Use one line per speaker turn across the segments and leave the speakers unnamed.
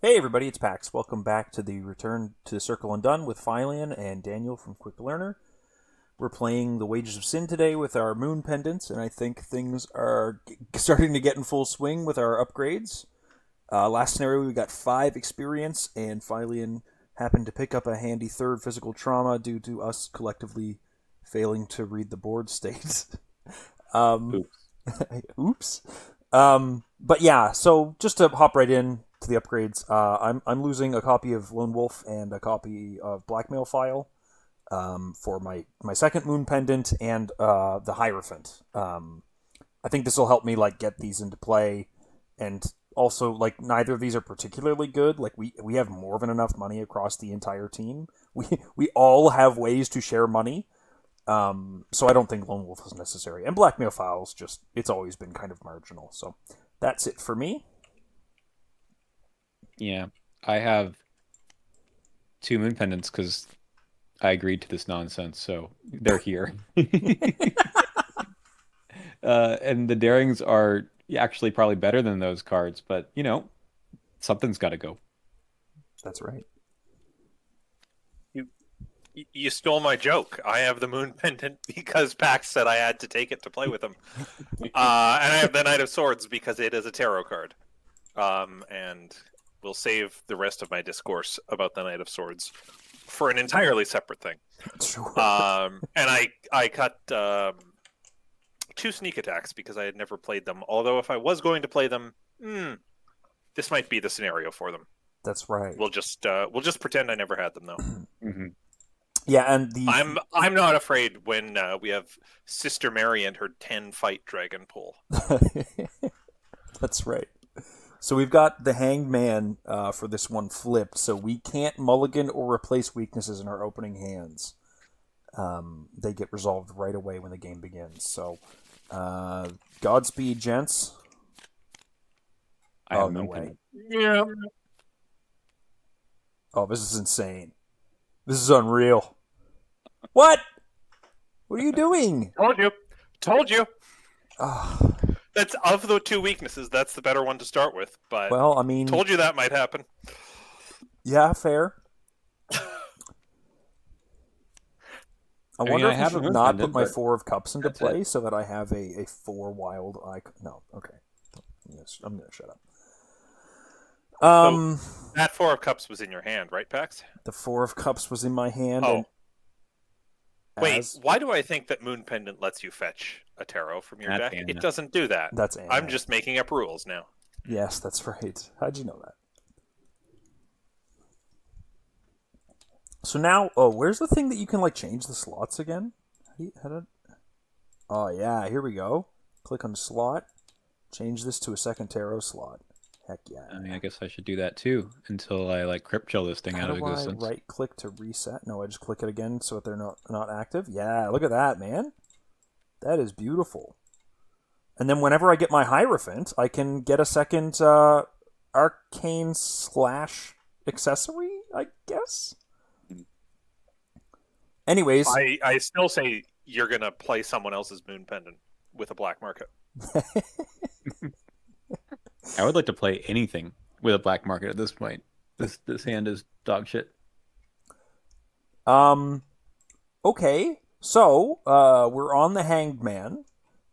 Hey everybody, it's Pax. Welcome back to the Return to the Circle Undone with Fylion and Daniel from Quick Learner. We're playing the Wages of Sin today with our Moon Pendants, and I think things are starting to get in full swing with our upgrades. Last scenario, we got 5 experience, and Fylion happened to pick up a handy 3rd physical trauma due to us collectively failing to read the board states.
Oops.
Oops. But yeah, so just to hop right in to the upgrades, I'm losing a copy of Lone Wolf and a copy of Blackmail File for my second Moon Pendant and the Hierophant. I think this will help me like get these into play, and also like neither of these are particularly good. Like we have more than enough money across the entire team. We all have ways to share money. So I don't think Lone Wolf is necessary. And Blackmail Files, it's always been kind of marginal. So that's it for me.
Yeah, I have 2 moon pendants because I agreed to this nonsense, so they're here. And the Darings are actually probably better than those cards, but something's got to go.
That's right.
You you stole my joke. I have the Moon Pendant because Pax said I had to take it to play with him. And I have the Knight of Swords because it is a tarot card. And we'll save the rest of my discourse about the Knight of Swords for an entirely separate thing.
Sure.
And I cut 2 sneak attacks because I had never played them. Although if I was going to play them, this might be the scenario for them.
That's right.
We'll just pretend I never had them though.
Mm-hmm.
Yeah, and
I'm not afraid when we have Sister Mary and her 10 fight dragon pool.
That's right. So we've got the Hanged Man for this one flipped, so we can't mulligan or replace weaknesses in our opening hands. They get resolved right away when the game begins. So, Godspeed, gents.
I have
no
moon
way.
pendant.
Yeah.
Oh, this is insane. This is unreal. What? What are you doing?
Told you.
Oh,
That's of the 2 weaknesses. That's the better one to start with. But
well, I mean,
told you that might happen.
yeah, fair. I
mean,
wonder
I
if I
have a
should
Moon
not
Pendant,
put my
but
4 of Cups into
that's
play
it.
so that I have a 4 wild icon. No, okay. I'm gonna shut up.
That 4 of Cups was in your hand, right, Pax?
The 4 of Cups was in my hand,
Oh.
and
Wait, why do I think that Moon Pendant lets you fetch a tarot from your
That's
deck? It
Anna.
doesn't do that.
That's Anna.
I'm just making up rules now.
Yes, that's right. How'd you know that? So now, where's the thing that you can like change the slots again? Oh yeah, here we go. Click on the slot. Change this to a second tarot slot. Heck yeah.
I mean, I guess I should do that too until I like crypt chill this thing
How
out of
do I
existence.
right click to reset? No, I just click it again so that they're not active. Yeah, look at that, man. That is beautiful. And then whenever I get my Hierophant, I can get a second arcane / accessory, I guess. Anyways,
I still say you're going to play someone else's Moon Pendant with a black market.
I would like to play anything with a black market at this point. This hand is dog shit.
Okay, so we're on the Hanged Man,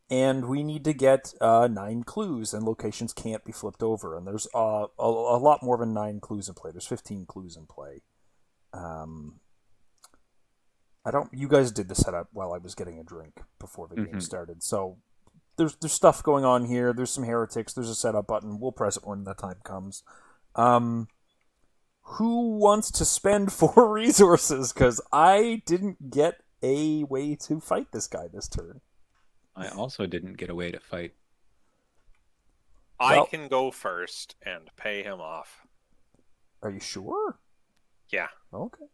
and we need to get 9 clues, and locations can't be flipped over. And there's a lot more than 9 clues in play. There's 15 clues in play. You guys did the setup while I was getting a drink before the game started, so there's stuff going on here. There's some heretics. There's a setup button. We'll press it when the time comes. Who wants to spend 4 resources? Because I didn't get a way to fight this guy this turn.
I also didn't get a way to fight.
I can go first and pay him off.
Are you sure?
Yeah.
Okay.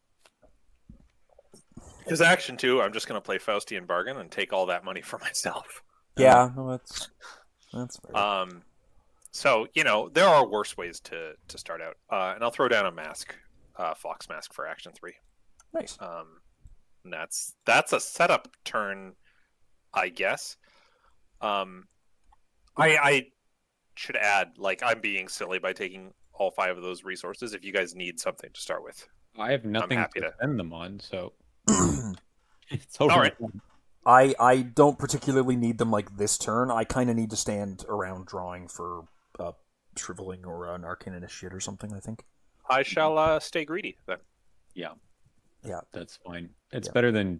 Because action 2, I'm just going to play Faustian Bargain and take all that money for myself.
Yeah, no, that's fair.
So, there are worse ways to start out. And I'll throw down a mask, Fox Mask for action 3.
Nice.
And that's a setup turn, I guess. I should add, like, I'm being silly by taking all 5 of those resources if you guys need something to start with.
I have nothing
happy
to
to.
spend them on, so it's totally
All right.
fine.
I don't particularly need them like this turn. I kind of need to stand around drawing for shriveling or an arcane initiate or something, I think.
I shall stay greedy then.
Yeah.
Yeah.
That's fine. It's
Yeah.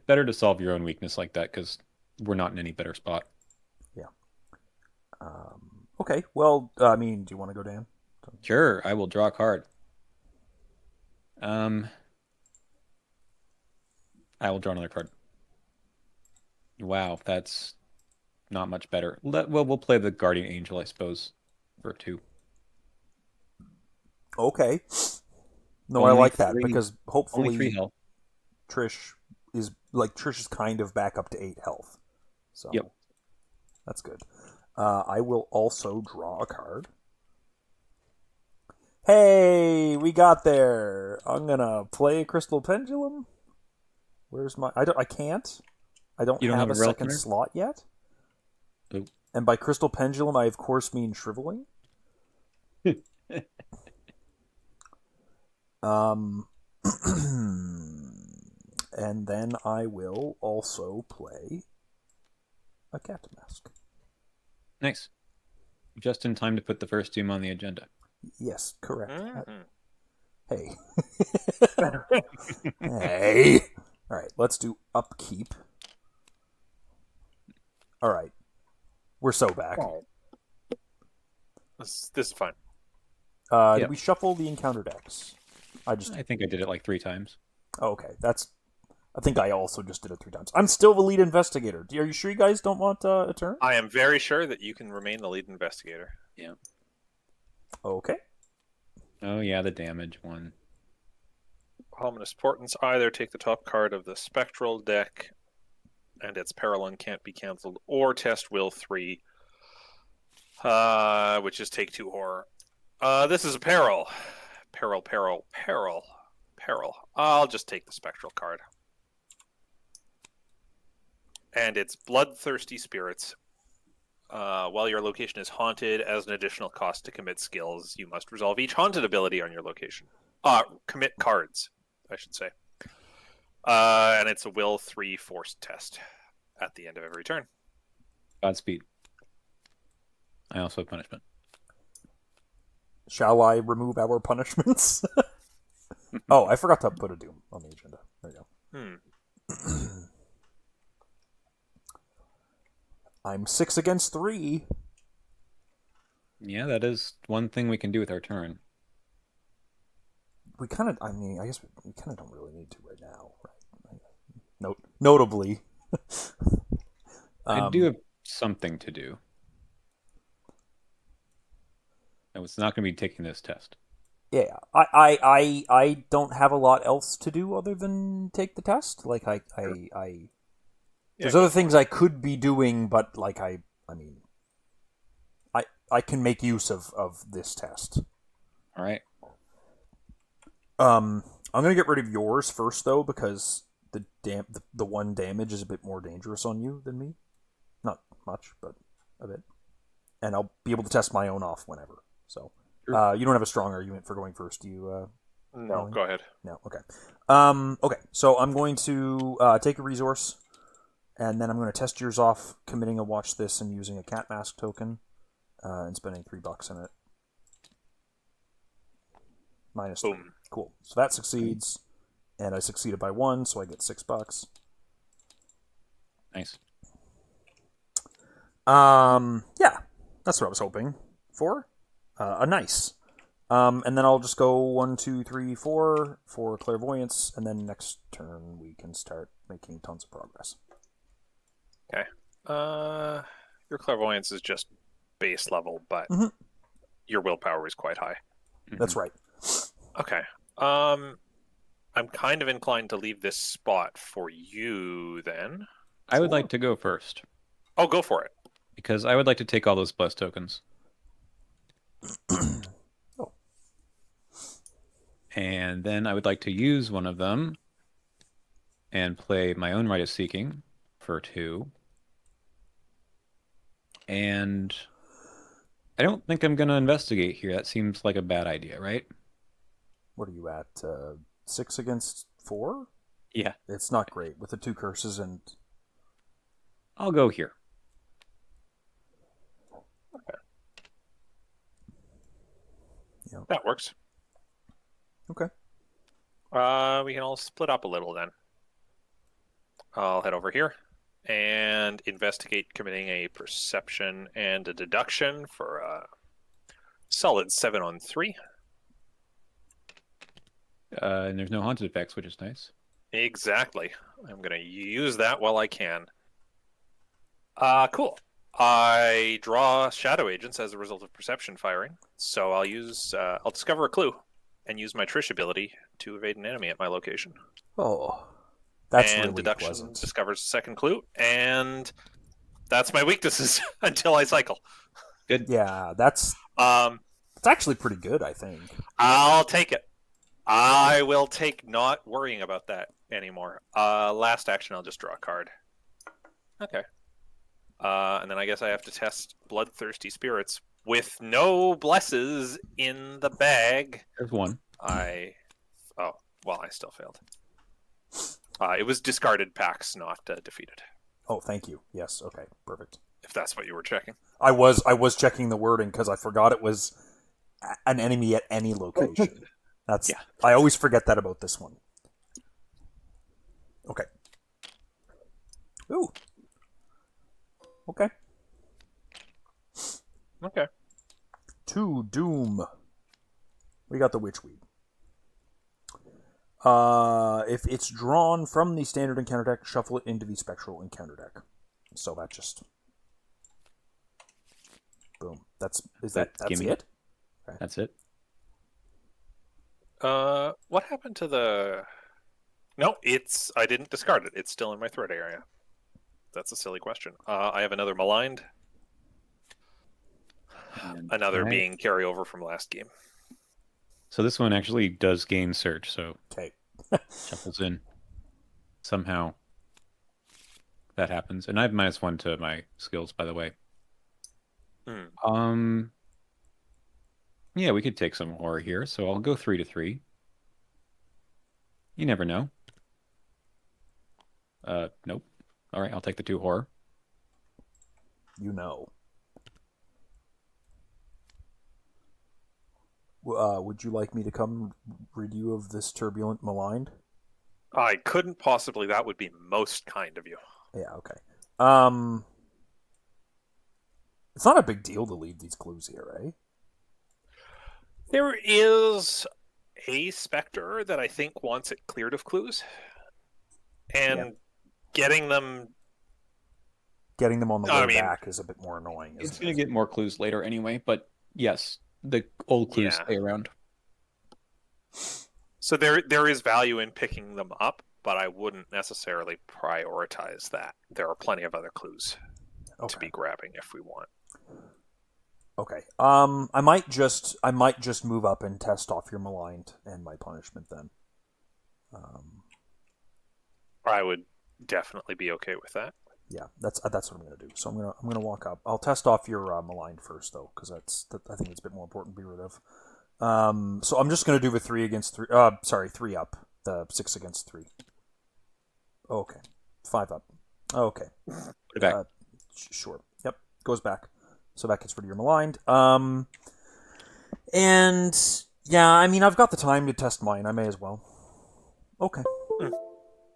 better to solve your own weakness like that because we're not in any better spot.
Yeah. Okay. Well, I mean, do you want to go, Dan?
Sure, I will draw a card. I will draw another card. Wow, that's not much better. Well, we'll play the Guardian Angel, I suppose, for 2.
Okay. No, I
Only
like that
3
because
only 3
hopefully
health.
Trish is kind of back up to 8 health. So
Yep.
that's good. I will also draw a card. Hey, we got there. I'm gonna play a Crystal Pendulum. Where's my? I can't. I don't
You don't
have
have
a
a relic
second
hunter?
slot yet.
Oh.
And by Crystal Pendulum, I of course mean shriveling. Um, and then I will also play a cat mask.
Nice. Just in time to put the first doom on the agenda.
Yes, correct.
Mhm.
Hey. Hey. All right, let's do upkeep. All right. We're so back.
This is fine.
Yep.
Did we shuffle the encounter decks?
I think I did it like 3 times.
Oh, okay. I think I also just did it 3 times. I'm still the lead investigator. Are you sure you guys don't want a turn?
I am very sure that you can remain the lead investigator.
Yeah.
Okay.
Oh yeah, the damage one.
Ominous Portents, either take the top card of the Spectral deck and its Parallel can't be cancelled, or test Will 3, which is take 2 horror. This is a peril. Peril. I'll just take the Spectral card. And it's Bloodthirsty Spirits. While your location is haunted, as an additional cost to commit skills, you must resolve each haunted ability on your location. Commit cards, I should say. And it's a Will 3 force test at the end of every turn.
Godspeed. I also have punishment.
Shall I remove our punishments? Oh, I forgot to put a doom on the agenda. There you go. I'm 6 against 3.
Yeah, that is one thing we can do with our turn.
We kind of, I guess we kind of don't really need to right now, right? Notably.
I do have something to do. And it's not going to be taking this test.
Yeah, I don't have a lot else to do other than take the test. Like there's other things I could be doing, but like I can make use of this test.
All right.
I'm gonna get rid of yours first though, because the 1 damage is a bit more dangerous on you than me. Not much, but a bit. And I'll be able to test my own off whenever. So you don't have a strong argument for going first, do you?
No, go ahead.
No, okay. Okay, so I'm going to take a resource, and then I'm going to test yours off, committing a watch this and using a cat mask token, and spending $3 in it. -3.
Boom.
Cool. So that succeeds, and I succeeded by 1, so I get $6.
Nice.
Yeah, that's what I was hoping for. A nice. And then I'll just go 1, 2, 3, 4 for clairvoyance, and then next turn we can start making tons of progress.
Okay. Your clairvoyance is just base level, but your willpower is quite high.
That's right.
Okay. I'm kind of inclined to leave this spot for you then.
I would like to go first.
Oh, go for it.
Because I would like to take all those bless tokens.
Oh.
And then I would like to use one of them and play my own Rite of Seeking for 2. And I don't think I'm going to investigate here. That seems like a bad idea, right?
What are you at? 6 against 4?
Yeah.
It's not great with the 2 curses and...
I'll go here.
Yeah.
That works.
Okay.
We can all split up a little then. I'll head over here and investigate committing a perception and a deduction for a solid 7 on 3.
And there's no haunted effects, which is nice.
Exactly. I'm going to use that while I can. Cool. I draw shadow agents as a result of perception firing, so I'll discover a clue and use my Trish ability to evade an enemy at my location.
Oh, that's
and
really
deduction
pleasant.
discovers a second clue, and that's my weaknesses until I cycle.
Good.
Yeah, that's actually pretty good, I think.
I'll take it. I will take not worrying about that anymore. Last action, I'll just draw a card. Okay. And then I guess I have to test Bloodthirsty Spirits with no blesses in the bag.
There's one.
I still failed. It was discarded packs, not defeated.
Oh, thank you. Yes. Okay. Perfect.
If that's what you were checking.
I was checking the wording because I forgot it was an enemy at any location. That's
Yeah.
I always forget that about this one. Okay. Ooh. Okay.
Okay.
2 Doom. We got the Witchweed. If it's drawn from the standard encounter deck, shuffle it into the spectral encounter deck. So that just boom. That's
gimme.
it?
Okay. That's it.
What happened to the? No, I didn't discard it. It's still in my threat area. That's a silly question. I have another maligned. Another being carryover from last game.
So this one actually does gain search, so
Okay.
shuffles in. Somehow that happens. And I have -1 to my skills, by the way. Yeah, we could take some horror here, so I'll go 3 to 3. You never know. Nope. All right, I'll take the 2 horror.
You know. Would you like me to come rid you of this turbulent maligned?
I couldn't possibly. That would be most kind of you.
Yeah, okay. It's not a big deal to leave these clues here, eh?
There is a specter that I think wants it cleared of clues. And getting them
on the way back is a bit more annoying.
It's going to get more clues later anyway, but yes, the old clues stay around.
So there is value in picking them up, but I wouldn't necessarily prioritize that. There are plenty of other clues to be grabbing if we want.
Okay. I might just move up and test off your maligned and my punishment then.
I would definitely be okay with that.
Yeah, that's what I'm gonna do. So I'm gonna walk up. I'll test off your maligned first though, because I think it's a bit more important to be rid of. So I'm just gonna do the 3 against 3. 3 up. The 6 against 3. Okay, 5 up. Okay.
Put it back.
Sure. Yep. Goes back. So that gets rid of your maligned. And yeah, I mean I've got the time to test mine. I may as well. Okay.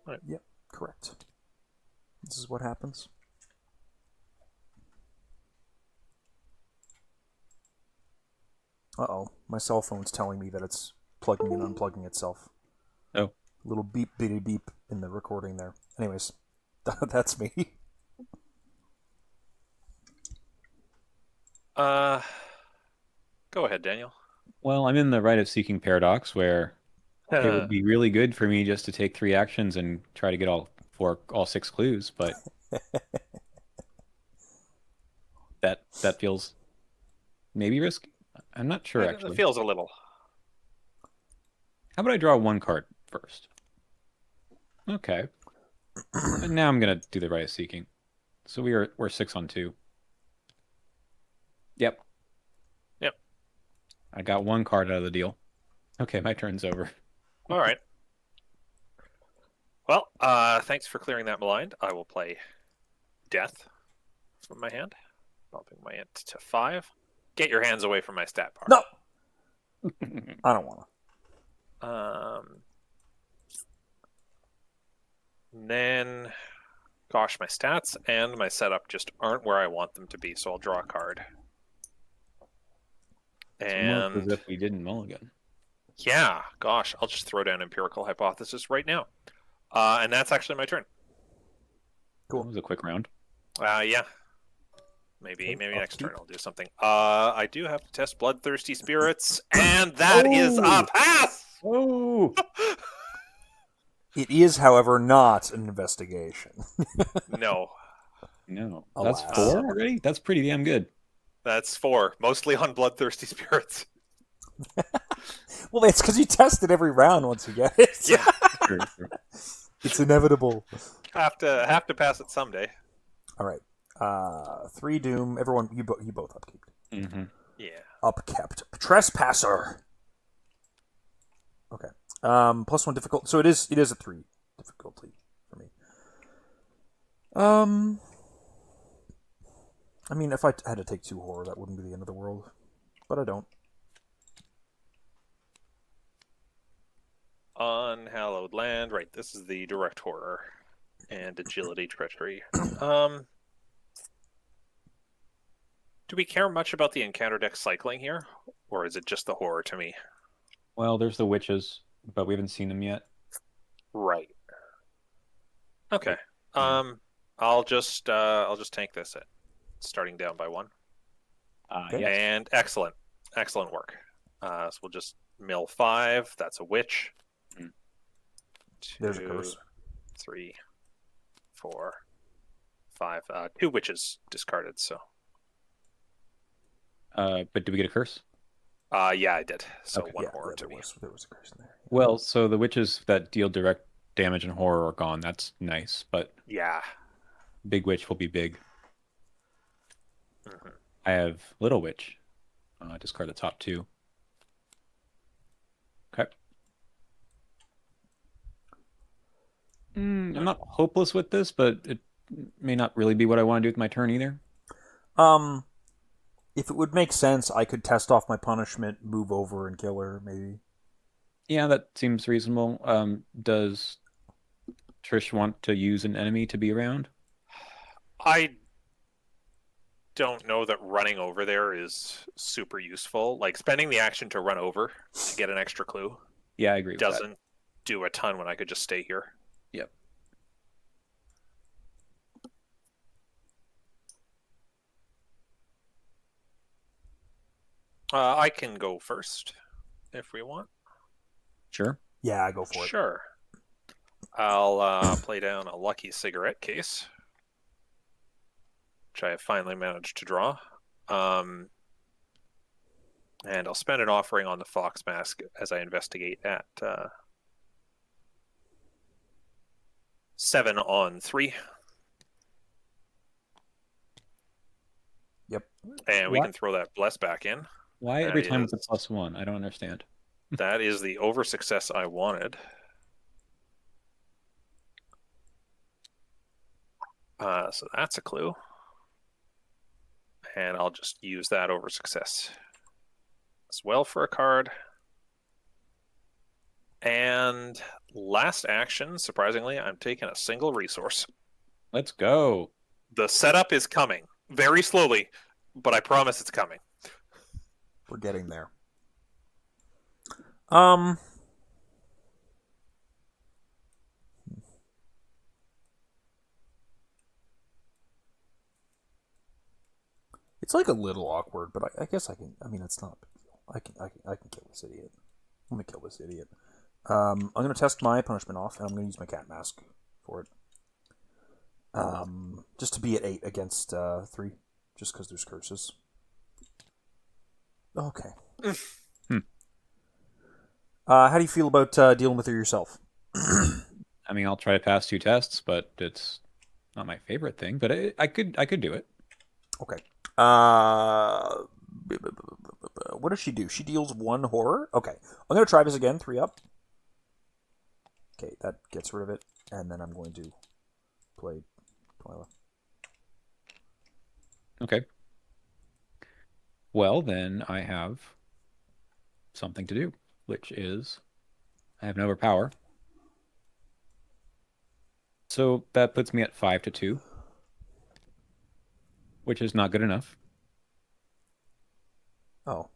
Right.
Yep. Correct. This is what happens. Uh-oh. My cell phone's telling me that it's plugging and unplugging itself.
Oh.
A little beep, bitty beep in the recording there. Anyways, that's me.
Go ahead, Daniel.
Well, I'm in the Rite of Seeking paradox where it would be really good for me just to take 3 actions and try to get all 6 clues, but that feels maybe risky. I'm not sure, actually.
It feels a little.
How about I draw 1 card first? Okay. And now I'm gonna do the Rite of Seeking. So we're 6 on 2. Yep. I got one card out of the deal. Okay, my turn's over.
All right. Well, thanks for clearing that blind. I will play Death from my hand, bumping my int to 5. Get your hands away from my stat bar.
No, I don't want to.
Then, gosh, my stats and my setup just aren't where I want them to be, so I'll draw a card.
It's almost as
And
if we didn't mulligan.
yeah, gosh, I'll just throw down Empirical Hypothesis right now. And that's actually my turn.
Cool.
That was a quick round.
Yeah. Maybe
Okay,
next turn
upkeep.
I'll do something. I do have to test Bloodthirsty Spirits, and that is a pass!
Oh!
It is, however, not an investigation.
No,
No.
Alas.
That's 4 already? That's pretty damn good.
that's 4. Mostly on Bloodthirsty Spirits.
Well, it's because you test it every round once you get it.
Yeah,
Sure, sure.
It's inevitable.
have to pass it someday.
All right. 3 doom. Everyone, you both upkeep.
Mm-hmm.
Yeah.
Upkept. Trespasser. Okay. +1 difficult. So it is a 3 difficulty for me. I mean, if I had to take 2 horror, that wouldn't be the end of the world, but I don't.
Unhallowed Land. Right, this is the direct horror and agility treachery. Do we care much about the encounter deck cycling here, or is it just the horror to me?
Well, there's the witches, but we haven't seen them yet.
Right. Okay.
Yeah.
I'll just tank this at starting down by 1.
Okay.
Yes.
And excellent work. So we'll just mill 5. That's a witch.
Mm.
There's a curse.
3, 4, 5. 2 witches discarded. So.
But did we get a curse?
Yeah, I did. So
Okay.
1 horror to
there
me.
was a curse in there.
Well, so the witches that deal direct damage and horror are gone. That's nice, but
Yeah.
big witch will be big.
Mhm.
I have little witch. Discard the top 2. Okay. I'm not hopeless with this, but it may not really be what I want to do with my turn either.
If it would make sense, I could test off my punishment, move over, and kill her. Maybe.
Yeah, that seems reasonable. Does Trish want to use an enemy to be around?
I don't know that running over there is super useful. Like spending the action to run over to get an extra clue
Yeah, I agree with that.
doesn't do a ton when I could just stay here.
Yep.
I can go first if we want.
Sure.
Yeah, go for it.
Sure. I'll play down a lucky cigarette case, which I have finally managed to draw. And I'll spend an offering on the Fox Mask as I investigate at 7 on 3.
Yep.
And we
What?
can throw that Bless back in.
Why every
That
time it's a
is-
+1? I don't understand.
That is the over success I wanted. So that's a clue. And I'll just use that over success as well for a card. And last action, surprisingly, I'm taking a single resource.
Let's go.
The setup is coming very slowly, but I promise it's coming.
We're getting there. It's like a little awkward, but I guess I can. I mean, it's not a big deal. I can kill this idiot. I'm gonna kill this idiot. I'm gonna test my punishment off, and I'm gonna use my cat mask for it. Just to be at 8 against 3, just because there's curses. Okay. How do you feel about dealing with her yourself?
I mean, I'll try to pass 2 tests, but it's not my favorite thing. But I could do it.
Okay. what does she do? She deals 1 horror. Okay, I'm gonna try this again. 3 up. Okay, that gets rid of it, and then I'm going to play Twyla.
Okay. Well, then I have something to do, which is I have no overpower. So that puts me at 5-2, which is not good enough.
Oh,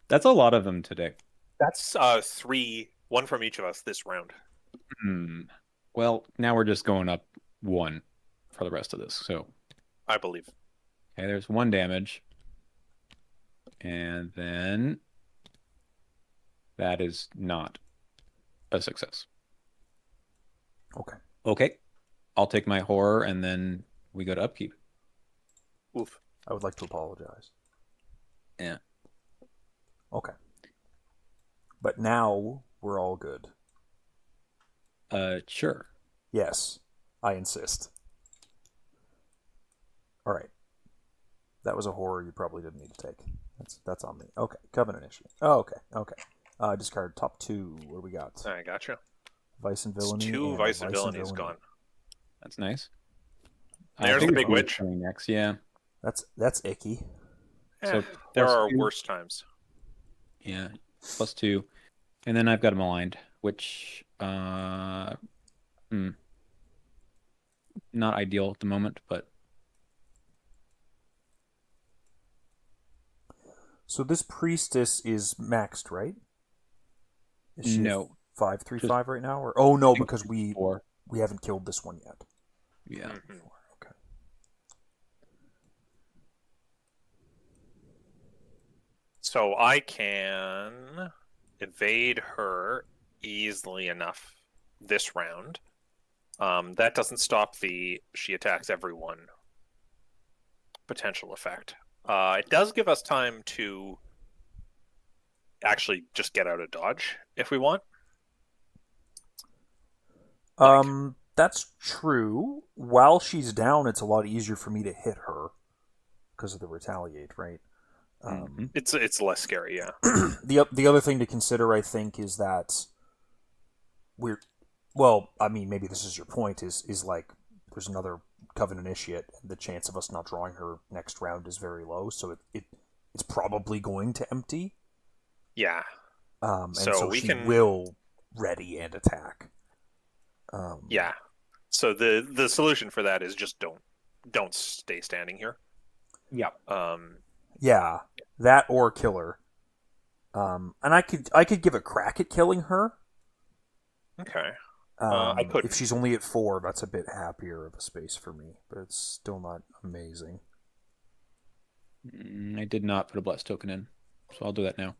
That's a lot of them today.
That's 3, 1 from each of us this round.
Well, now we're just going up 1 for the rest of this. So,
I believe.
okay, there's 1 damage. And then that is not a success.
okay.
Okay. I'll take my horror and then we go to upkeep.
Oof.
I would like to apologize.
Yeah.
Okay. But now we're all good.
Sure.
Yes, I insist. All right. That was a horror you probably didn't need to take. That's on me. Okay, Covenant issue. Oh, okay. Discard top 2. What do we got?
I gotcha.
Vice and
It's
Villainy.
2
and
Vice and Villainy is gone.
That's nice.
There's the big witch.
Coming next, yeah.
That's icky.
So
there
plus
are
2.
worse times.
Yeah, +2. And then I've got a maligned, which not ideal at the moment, but
So this priestess is maxed, right? Is she
no.
5/3/5 right now? Or oh no,
I think
because we
4.
haven't killed this one yet.
Yeah.
Mhm.
Okay.
So I can evade her easily enough this round. That doesn't stop the she attacks everyone potential effect. It does give us time to actually just get out of dodge if we want.
That's true. While she's down, it's a lot easier for me to hit her because of the retaliate, right?
It's less scary, yeah.
The other thing to consider, I think, is that maybe this is your point, is like there's another Covenant Initiate, and the chance of us not drawing her next round is very low, so it's probably going to empty.
Yeah.
And
So
so
we
she
can-
will ready and attack.
Yeah. So the solution for that is just don't stay standing here.
Yeah.
Yeah, that or kill her. And I could give a crack at killing her.
Okay. I could.
If she's only at 4, that's a bit happier of a space for me, but it's still not amazing.
I did not put a bless token in, so I'll do that now.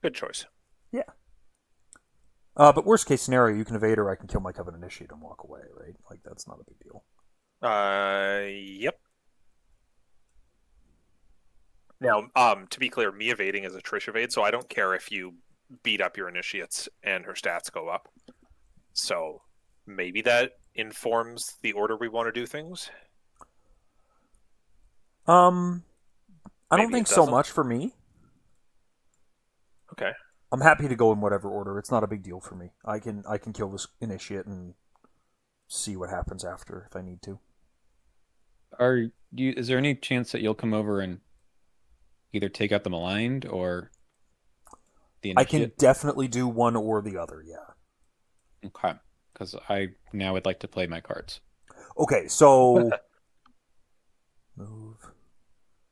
Good choice.
Yeah. But worst case scenario, you can evade her, I can kill my Covenant Initiate and walk away, right? Like, that's not a big deal.
Yep. Now, to be clear, me evading is a Trish evade, so I don't care if you beat up your initiates and her stats go up. So maybe that informs the order we want to do things.
I don't
Maybe
think
it
so
doesn't.
much for me.
Okay.
I'm happy to go in whatever order. It's not a big deal for me. I can kill this Initiate and see what happens after if I need to.
Is there any chance that you'll come over and either take out the maligned or the
I can
initiate?
definitely do one or the other, yeah.
Okay, because I now would like to play my cards.
Okay, so move,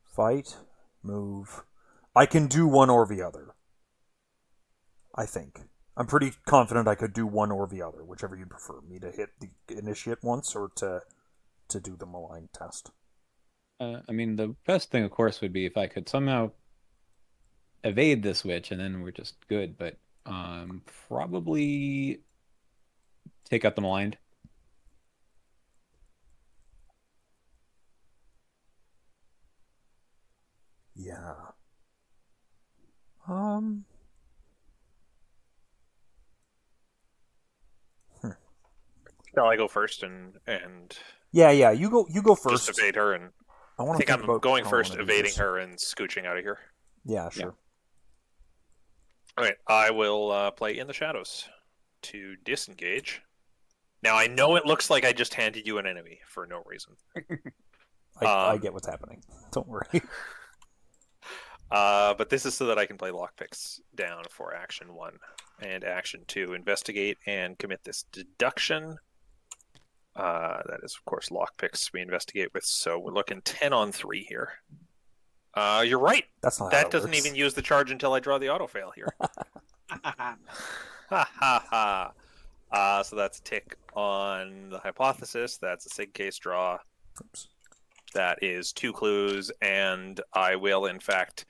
fight, move. I can do one or the other. I think. I'm pretty confident I could do one or the other, whichever you prefer. Me to hit the Initiate once or to do the malign test.
I mean, the best thing, of course, would be if I could somehow evade this witch, and then we're just good. But probably take out the maligned.
Yeah.
Shall I go first and
Yeah. You go
just
first.
evade her and
I
I
want to
think
think
I'm
about
going
how I
first,
wanna do
evading
this.
her and scooching out of here.
Yeah, sure.
All right, I will play In the Shadows to disengage. Now, I know it looks like I just handed you an enemy for no reason.
I get what's happening. Don't worry.
But this is so that I can play lockpicks down for action 1 and action 2. Investigate and commit this deduction. That is, of course, lockpicks we investigate with. So we're looking 10 on 3 here. You're right.
That's not how
That
that
doesn't
works.
even use the charge until I draw the autofail here. Ha ha ha. So that's a tick on the hypothesis. That's a sig case draw.
Oops.
That is 2 clues, and I will, in fact,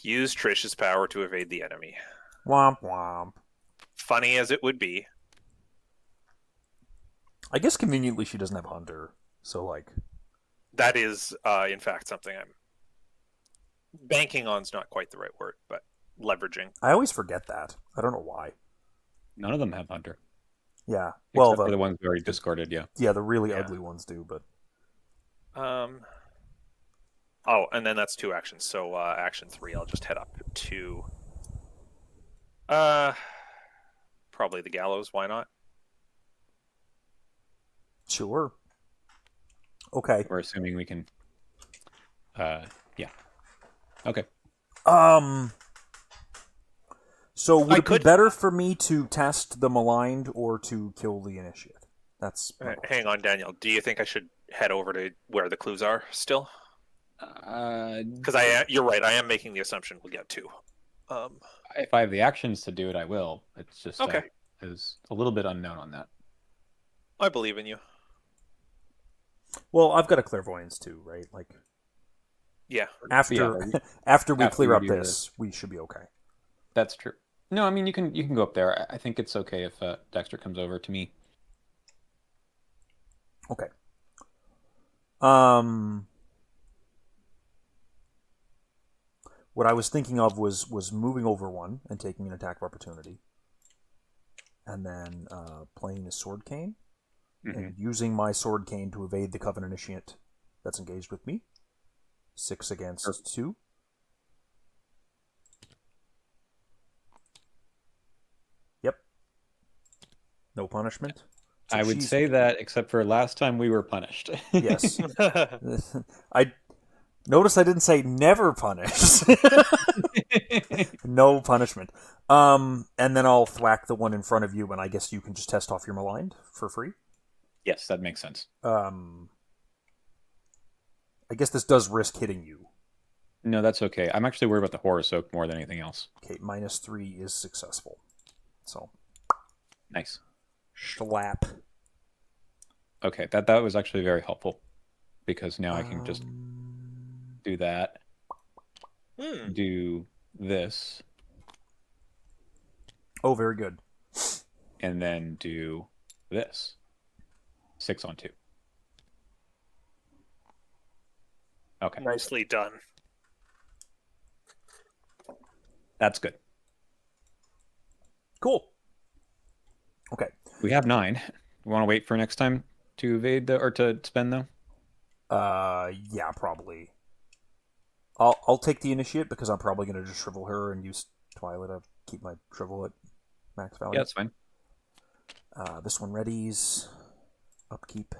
use Trish's power to evade the enemy.
Womp womp.
Funny as it would be.
I guess conveniently she doesn't have Hunter, so like.
That is, in fact, something I'm banking on. Is not quite the right word, but leveraging.
I always forget that. I don't know why.
None of them have Hunter.
Yeah. Well,
Except for the ones we already discarded, yeah.
yeah, the really
Yeah.
ugly ones do, but
Oh, and then that's 2 actions. So action 3, I'll just head up to probably the gallows. Why not?
sure. Okay.
We're assuming we can. Yeah. Okay.
So would
I
it be
could-
better for me to test the maligned or to kill the initiate? That's my question.
Hang on, Daniel. Do you think I should head over to where the clues are still? Because you're right. I am making the assumption we'll get 2.
If I have the actions to do it, I will. It's just
Okay.
is a little bit unknown on that.
I believe in you.
Well, I've got a clairvoyance too, right? Like
Yeah.
after
Yeah,
after we
after
clear
you
up
do
this, we should be okay.
That's true. No, I mean you can go up there. I think it's okay if Dexter comes over to me.
Okay. What I was thinking of was moving over one and taking an attack of opportunity, and then playing a sword cane and using my sword cane to evade the Coven Initiate that's engaged with me. 6 against 2. Yep. No punishment. So
I would
she's-
say that, except for last time we were punished.
Yes. I notice I didn't say never punish. No punishment. And then I'll thwack the one in front of you, and I guess you can just test off your maligned for free.
Yes, that makes sense.
I guess this does risk hitting you.
No, that's okay. I'm actually worried about the horror soak more than anything else.
Okay, -3 is successful. So
Nice.
schlap.
Okay, that was actually very helpful because now I can just do that. Do this,
Oh, very good.
and then do this. 6 on 2. Okay,
Nicely done.
that's good.
Cool. Okay.
We have 9. We want to wait for next time to evade or to spend though.
Yeah, probably. I'll take the initiate because I'm probably going to just shrivel her and use Twilight to keep my shrivel at max value.
Yeah, that's fine.
This one readies. Upkeep.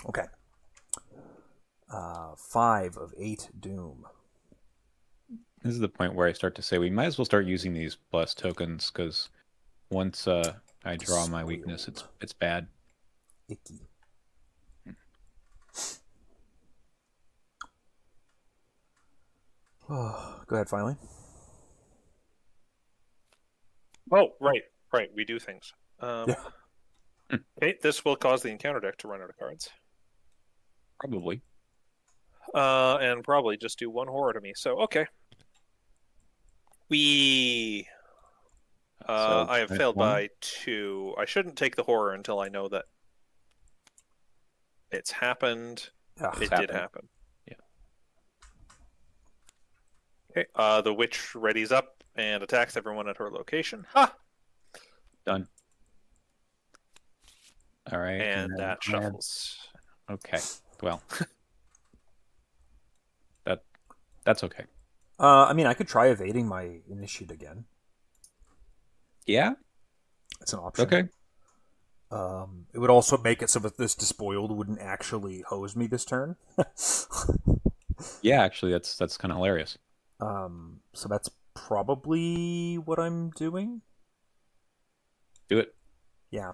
Okay. 5 of 8 doom.
This is the point where I start to say we might as well start using these plus tokens because once I draw my weakness, it's bad.
Icky. Oh, go ahead, finally.
Oh, right. We do things.
Yeah.
Okay, this will cause the encounter deck to run out of cards.
Probably.
And probably just do 1 horror to me. So, okay. I have failed by 2. I shouldn't take the horror until I know that it's happened.
Yeah.
It did happen.
Yeah.
Okay. The witch readies up and attacks everyone at her location. Ha!
Done. All right.
and
then
that
add-
shuffles.
Okay. Well, that's okay.
I mean, I could try evading my initiate again.
Yeah.
It's an option.
Okay.
It would also make it so that this despoiled wouldn't actually hose me this turn.
Yeah. Actually, that's kind of hilarious.
So that's probably what I'm doing.
Do it.
Yeah.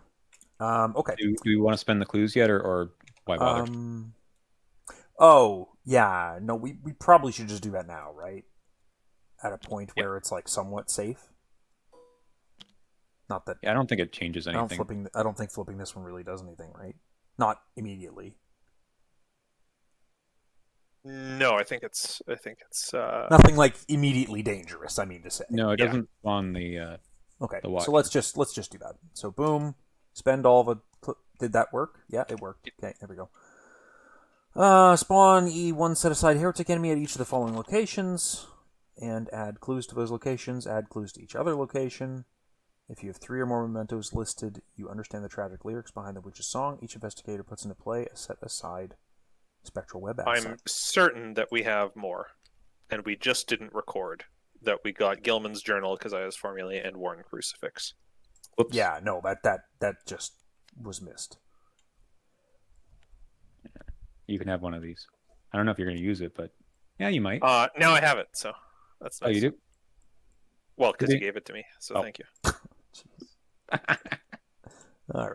Okay.
Do we want to spend the clues yet, or why bother?
Oh, yeah. No, we probably should just do that now, right? At a point
Yeah.
where it's like somewhat safe. Not that
Yeah, I don't think it changes
I
anything.
don't think flipping this one really does anything, right? Not immediately.
No, I think it's
Nothing like immediately dangerous. I mean to say.
No, it
Yeah.
doesn't spawn the
Okay,
the watch.
so let's just do that. So boom, spend all the. Did that work? Yeah, it worked. Okay, there we go. Spawn E1 set aside heretic enemy at each of the following locations, and add clues to those locations. Add clues to each other location. If you have 3 or more mementos listed, you understand the tragic lyrics behind the witch's song. Each investigator puts into play a set aside spectral web asset.
I'm certain that we have more, and we just didn't record that we got Gilman's journal because I was formulae and Worn Crucifix.
Whoops.
Yeah, no, that just was missed.
You can have one of these. I don't know if you're going to use it, but yeah, you might.
Now I have it, so that's nice.
Oh, you do?
Well, because you
Okay.
gave it to me, so
Oh.
thank you.
All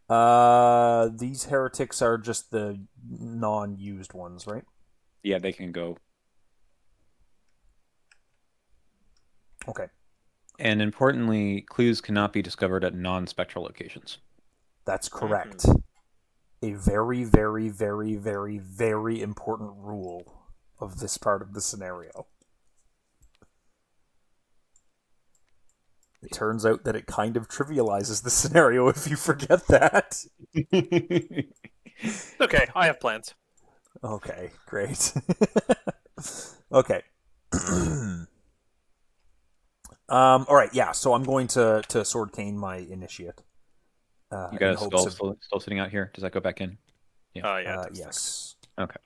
right. These heretics are just the non-used ones, right?
Yeah, they can go.
Okay,
And importantly, clues cannot be discovered at non-spectral locations.
that's correct. A very, very, very, very, very important rule of this part of the scenario. It turns out that it kind of trivializes the scenario if you forget that.
Okay, I have plans.
Okay, great. Okay. All right, yeah. So I'm going to sword cane my initiate.
You got
in
a
hopes
skull
of-
still sitting out here. Does that go back in?
Yeah, it does,
yes.
Okay.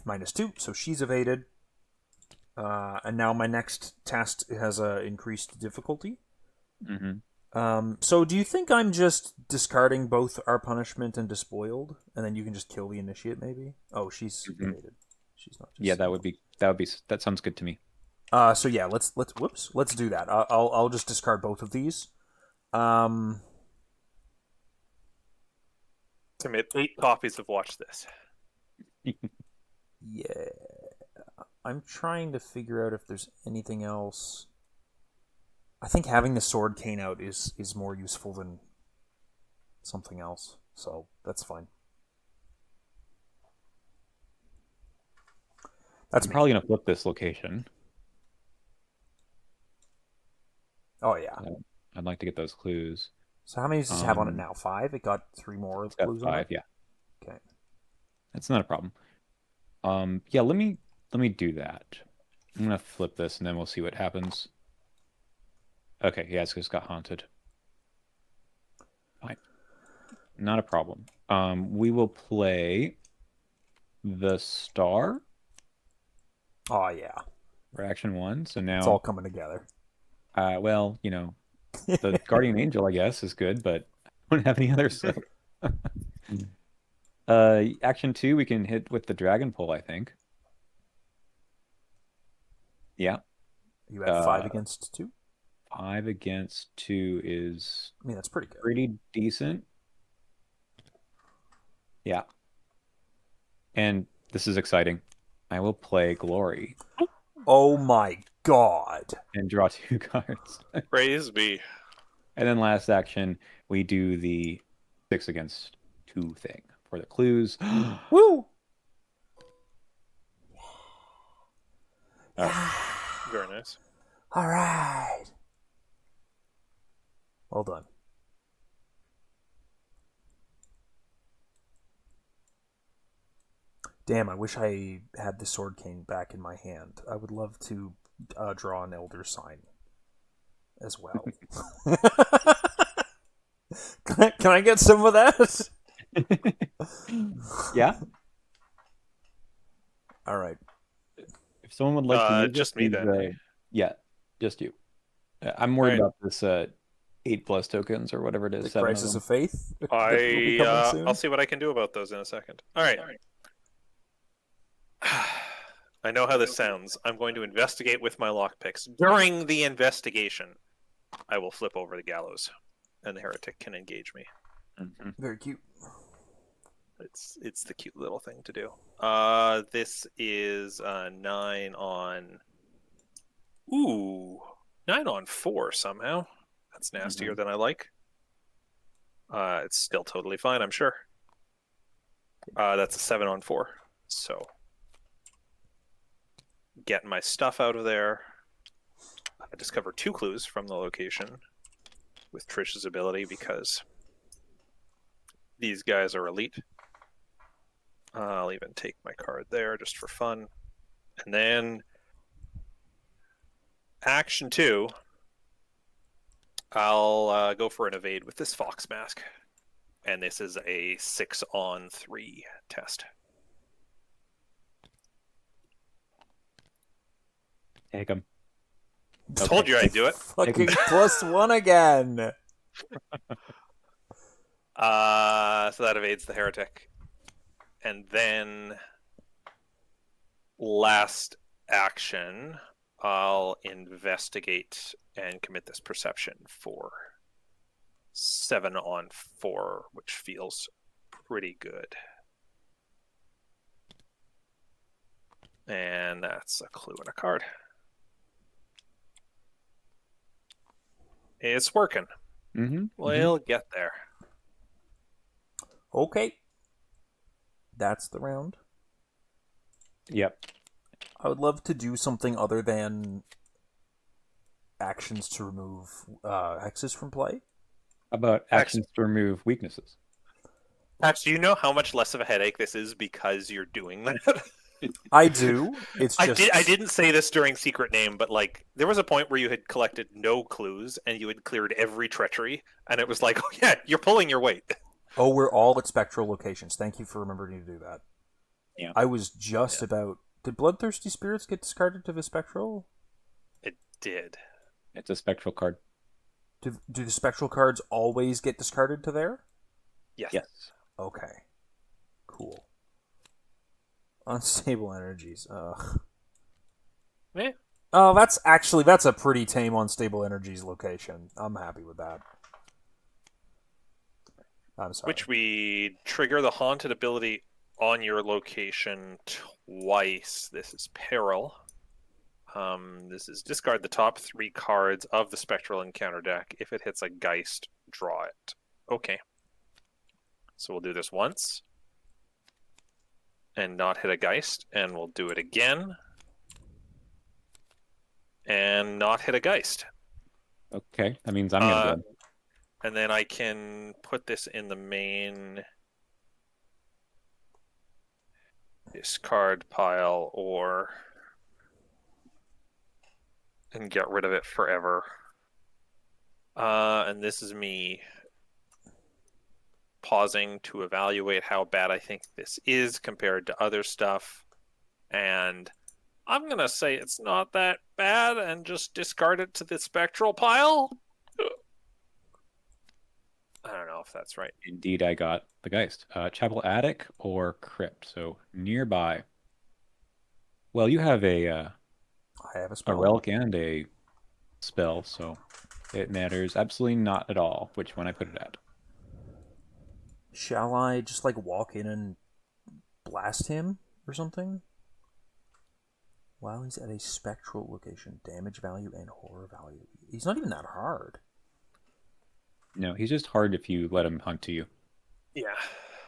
-2, so she's evaded. And now my next test has a increased difficulty.
Mm-hmm.
So do you think I'm just discarding both our punishment and despoiled, and then you can just kill the initiate? Maybe. Oh, she's evaded. She's not. Just
Yeah, that sounds good to me.
So yeah, let's do that. I'll just discard both of these.
Submit 8 copies of Watch This.
Yeah. I'm trying to figure out if there's anything else. I think having the sword cane out is more useful than something else, so that's fine. That's
I'm
me.
probably gonna flip this location.
Oh yeah.
I'd like to get those clues.
So how many does this have on it now? 5? It got 3 more
It's got
clues on
5,
it?
yeah.
Okay.
That's not a problem. Yeah, let me do that. I'm gonna flip this and then we'll see what happens. Okay, yeah, it's just got haunted. Fine. Not a problem. We will play the star
Oh yeah.
for action 1. So now
It's all coming together.
well, the guardian angel, I guess, is good, but I don't have any others. So. Action 2, we can hit with the dragon pull, I think. Yeah.
You have 5 against 2?
5 against 2 is
I mean, that's pretty good.
pretty decent. Yeah. And this is exciting. I will play Glory
Oh my god.
and draw 2 cards.
Praise be.
And then last action, we do the 6 against 2 thing for the clues.
Woo!
Very nice.
All right. Well done. Damn, I wish I had the sword cane back in my hand. I would love to draw an elder sign as well. Can I get some of that?
Yeah.
All right.
If someone would like to use
Just
it,
me
please,
then.
yeah, just you. I'm
All
worried
right.
about this 8+ tokens or whatever it is,
The
7 of
Crisis
them.
of Faith that will be coming soon.
I'll see what I can do about those in a second. All right. I know how this sounds. I'm going to investigate with my lockpicks. During the investigation, I will flip over the gallows, and the heretic can engage me.
Mhm.
Very cute.
It's the cute little thing to do. This is 9 on. Ooh, 9 on 4 somehow. That's nastier than I like. It's still totally fine, I'm sure. That's a 7 on 4. So, getting my stuff out of there. I discover 2 clues from the location with Trish's ability because these guys are elite. I'll even take my card there just for fun. And then action 2, I'll go for an evade with this fox mask. And this is a 6 on 3 test.
Take them.
Told you I'd do it.
Fucking +1 again.
So that evades the heretic. And then last action, I'll investigate and commit this perception for 7 on 4, which feels pretty good. And that's a clue and a card. It's working. We'll get there.
Okay. That's the round.
Yep.
I would love to do something other than actions to remove hexes from play.
About actions to remove weaknesses.
Pax, do you know how much less of a headache this is because you're doing that?
I do. It's just
I didn't say this during Secret Name, but like there was a point where you had collected no clues and you had cleared every treachery, and it was like, oh yeah, you're pulling your weight.
Oh, we're all at spectral locations. Thank you for remembering to do that.
Yeah.
I was just about. Did Bloodthirsty Spirits get discarded to the spectral?
It did.
It's a spectral card.
Do the spectral cards always get discarded to there?
Yes.
Yes.
Okay. Cool. Unstable energies. Ugh.
Eh.
Oh, that's a pretty tame unstable energies location. I'm happy with that. I'm sorry.
Which we trigger the haunted ability on your location twice. This is peril. This is discard the top 3 cards of the spectral encounter deck. If it hits a Geist, draw it. Okay. So we'll do this once. And not hit a Geist. And we'll do it again. And not hit a Geist.
Okay, that means I'm gonna go.
And then I can put this in the main discard pile and get rid of it forever. And this is me pausing to evaluate how bad I think this is compared to other stuff. And I'm going to say it's not that bad and just discard it to the spectral pile. I don't know if that's right.
Indeed, I got the Geist. Chapel Attic or Crypt, so nearby. Well, you have
I have a
a
spell.
relic and a spell, so it matters absolutely not at all which one I put it at.
Shall I just like walk in and blast him or something? While he's at a spectral location, damage value and horror value. He's not even that hard.
No, he's just hard if you let him hunt to you.
Yeah.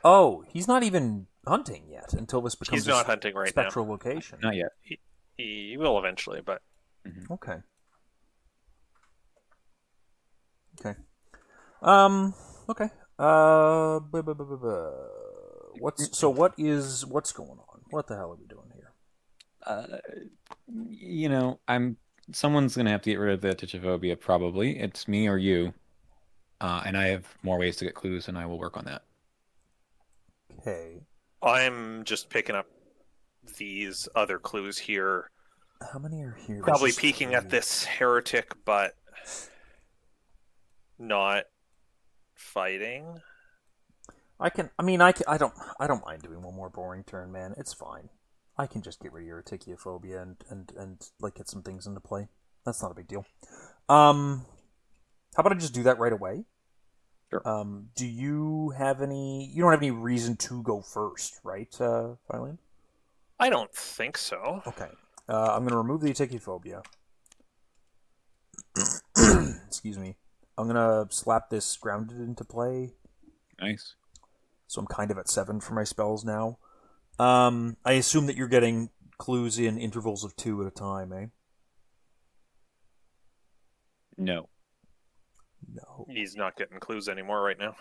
Oh, he's not even hunting yet until this becomes
He's not hunting right now.
spectral location.
Not yet.
He will eventually, but
Okay. Okay. What's going on? What the hell are we doing here?
Someone's gonna have to get rid of the Tichophobia, probably. It's me or you. And I have more ways to get clues, and I will work on that.
Okay.
I'm just picking up these other clues here.
How many are here? There's
Probably
just
peeking at
3.
this heretic, but not fighting.
I don't mind doing one more boring turn, man. It's fine. I can just get rid of your Artichiophobia and like get some things into play. That's not a big deal. How about I just do that right away?
Sure.
Do you have any? You don't have any reason to go first, right, Fylion?
I don't think so.
Okay. I'm going to remove the Artichiophobia. Excuse me. I'm going to slap this grounded into play.
Nice.
So I'm kind of at 7 for my spells now. I assume that you're getting clues in intervals of 2 at a time, eh?
No.
No.
He's not getting clues anymore right now.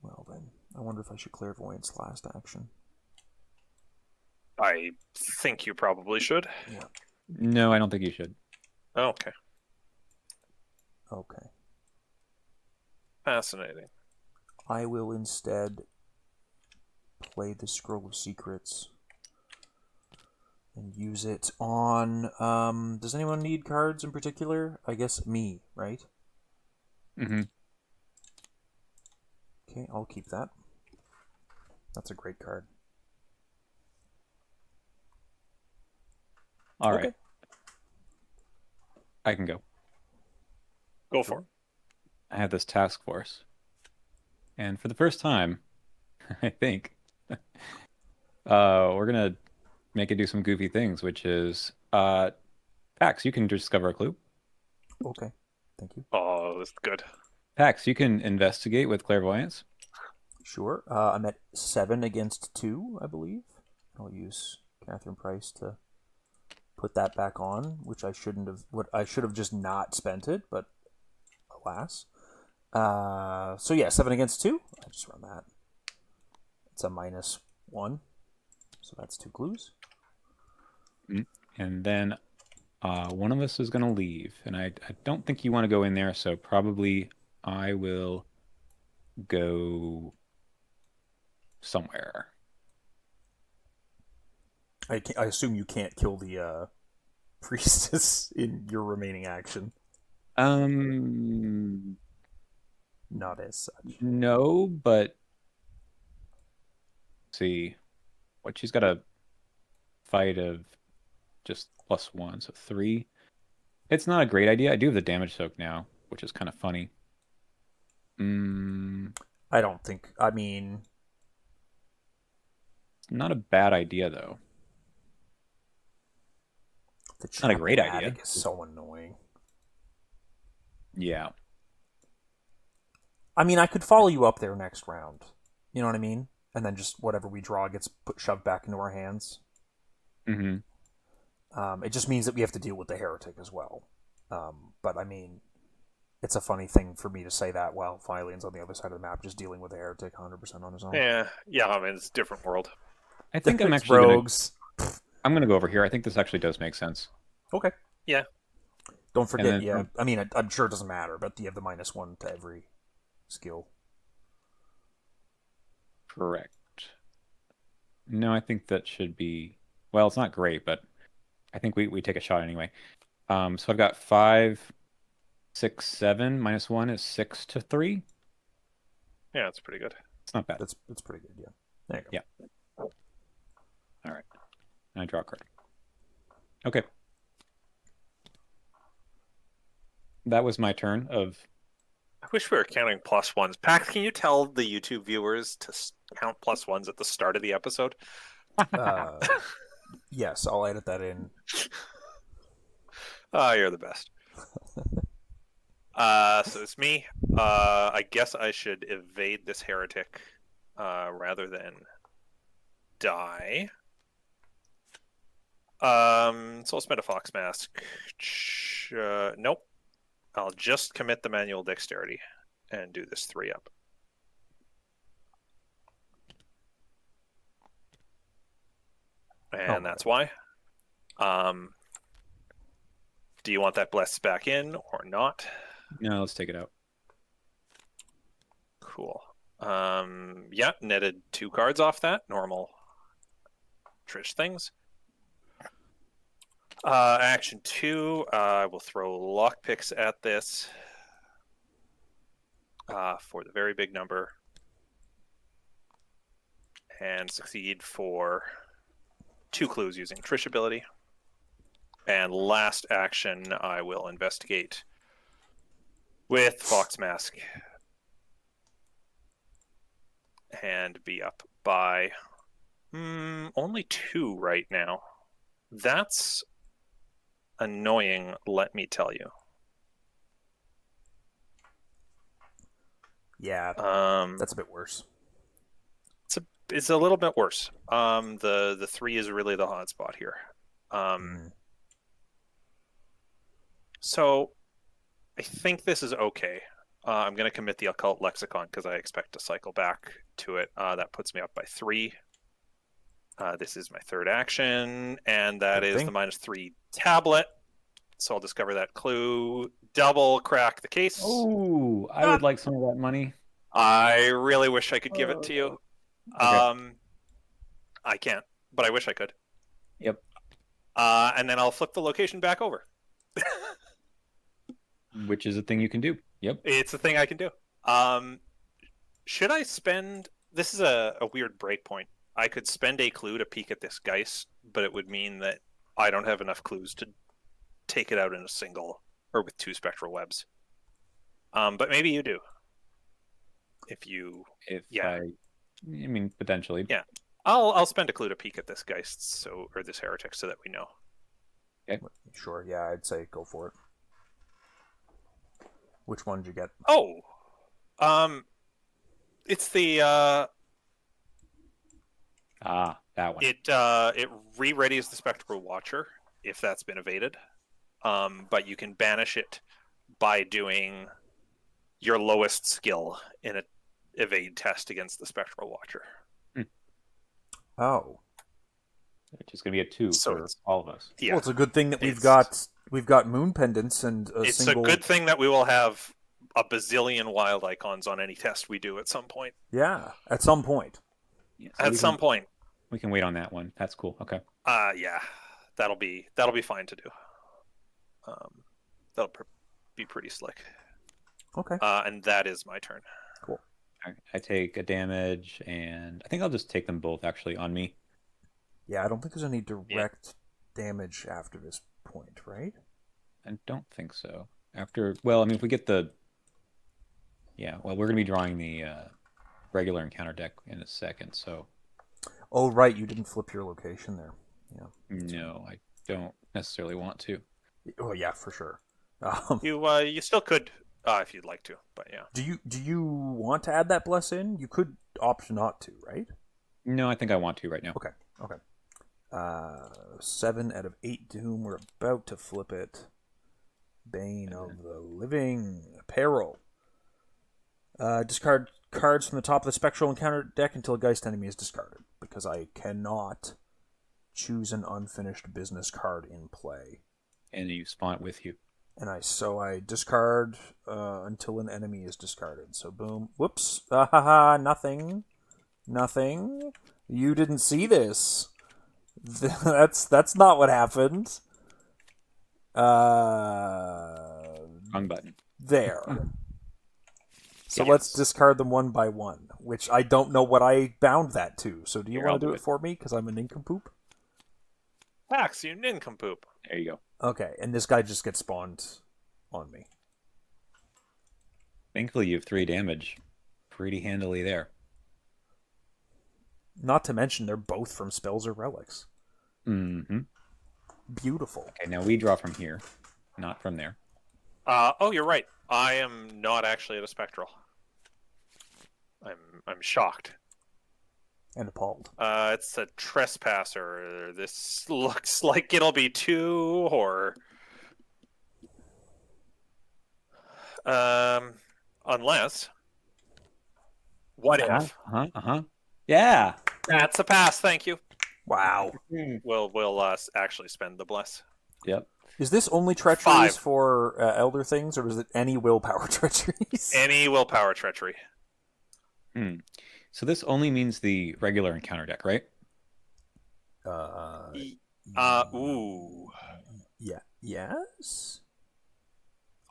Well then, I wonder if I should clairvoyance last action.
I think you probably should.
Yeah.
No, I don't think you should.
Okay.
Okay.
Fascinating.
I will instead play the Scroll of Secrets and use it on. Does anyone need cards in particular? I guess me, right?
Mm-hmm.
Okay, I'll keep that. That's a great card.
All
Okay.
right. I can go.
Go for it.
I have this task force. And for the first time, I think, we're going to make it do some goofy things, which is, Pax, you can discover a clue.
Okay. Thank you.
Oh, that's good.
Pax, you can investigate with clairvoyance.
Sure. I'm at 7 against 2, I believe. I'll use Catherine Price to put that back on, which I shouldn't have. What I should have just not spent it, but alas. So yeah, 7 against 2. I just run that. It's a -1, so that's 2 clues.
And then one of us is going to leave. And I don't think you want to go in there, so probably I will go somewhere.
I assume you can't kill the priestess in your remaining action. Not as such.
No, but see, what she's got a fight of just +1, so 3. It's not a great idea. I do have the damage soak now, which is kind of funny.
I don't think. I mean,
Not a bad idea though.
the
Not a great idea.
attic is so annoying.
Yeah.
I mean, I could follow you up there next round. You know what I mean? And then just whatever we draw gets shoved back into our hands.
Mm-hmm.
It just means that we have to deal with the heretic as well. But I mean, it's a funny thing for me to say that while Phylion's on the other side of the map, just dealing with the heretic 100% on his own.
Yeah. I mean, it's a different world.
I think I'm
It's
actually
rogues.
I'm gonna go over here. I think this actually does make sense.
Okay.
Yeah.
Don't forget,
then-
I mean, I'm sure it doesn't matter, but you have the -1 to every skill.
Correct. No, I think that should be, well, it's not great, but I think we take a shot anyway. So I've got 5, 6, 7. -1 is 6 to 3.
Yeah, it's pretty good.
It's not bad.
That's pretty good, yeah. There you go.
Yeah. All right. And I draw a card. Okay. That was my turn of.
I wish we were counting +1s. Pax, can you tell the YouTube viewers to count +1s at the start of the episode?
Yes, I'll edit that in.
Oh, you're the best. So it's me. I guess I should evade this heretic rather than die. So I'll spend a fox mask. Nope. I'll just commit the manual dexterity and do this 3-up. And that's why. Do you want that bless back in or not?
No, let's take it out.
Cool. Yeah, netted 2 cards off that. Normal Trish things. Action 2, I will throw lockpicks at this for the very big number. And succeed for 2 clues using Trish ability. And last action, I will investigate with Fox Mask. And be up by only 2 right now. That's annoying, let me tell you.
Yeah, that's a bit worse.
It's a little bit worse. The 3 is really the hot spot here. So I think this is okay. I'm going to commit the Occult Lexicon because I expect to cycle back to it. That puts me up by 3. This is my 3rd action, and that
Good
is
thing.
the -3 tablet. So I'll discover that clue. Double crack the case.
Oh, I would like some of that money.
I really wish I could give it to you.
Okay.
I can't, but I wish I could.
Yep.
And then I'll flip the location back over.
Which is a thing you can do. Yep.
It's a thing I can do. Should I spend... This is a weird break point. I could spend a clue to peek at this Geist, but it would mean that I don't have enough clues to take it out in a single, or with 2 spectral webs. But maybe you do.
I mean, potentially.
Yeah. I'll spend a clue to peek at this Geist, or this heretic, so that we know.
Okay.
Sure, yeah, I'd say go for it. Which one did you get?
Oh! It's the...
that one.
It re-readies the Spectral Watcher, if that's been evaded. But you can banish it by doing your lowest skill in an evade test against the Spectral Watcher.
Oh.
Which is going to be a 2 for all of us.
Yeah. Well, it's a good thing that we've got Moon Pendants and
it's a good thing that we will have a bazillion wild icons on any test we do at some point.
Yeah, at some point.
Yeah,
at some point.
We can wait on that one. That's cool. Okay.
Yeah. That'll be fine to do. That'll be pretty slick.
Okay.
And that is my turn.
Cool.
I take a damage, and I think I'll just take them both actually on me.
Yeah, I don't think there's any direct damage after this point, right?
I don't think so. Well, I mean, if we get the... Yeah, well, we're going to be drawing the regular encounter deck in a second, so...
Oh, right, you didn't flip your location there. Yeah.
No, I don't necessarily want to.
Oh, yeah, for sure.
You still could, if you'd like to, but yeah.
Do you want to add that bless in? You could opt not to, right?
No, I think I want to right now.
Okay. 7 out of 8 doom. We're about to flip it. Bane of the Living. Peril. Discard cards from the top of the Spectral Encounter deck until a Geist enemy is discarded, because I cannot choose an unfinished business card in play.
And you spawn it with you.
And I discard until an enemy is discarded. So boom. Whoops. Nothing. You didn't see this. That's not what happened.
Wrong button.
There. So let's discard them one by one, which I don't know what I bound that to. So do you want to do it for me? Because I'm a nincompoop?
Pax, you nincompoop.
There you go.
Okay, and this guy just gets spawned on me.
Thankfully, you have 3 damage. Pretty handily there.
Not to mention, they're both from spells or relics.
Mm-hmm.
Beautiful.
Okay, now we draw from here, not from there.
Oh, you're right. I am not actually at a spectral. I'm shocked.
And appalled.
It's a trespasser. This looks like it'll be 2 or... unless... What if?
Yeah.
That's a pass, thank you.
Wow.
We'll actually spend the bless.
Yep.
Is this only treacheries
5.
for elder things, or is it any willpower treacheries?
Any willpower treachery.
So this only means the regular encounter deck, right?
Ooh.
Yeah. Yes.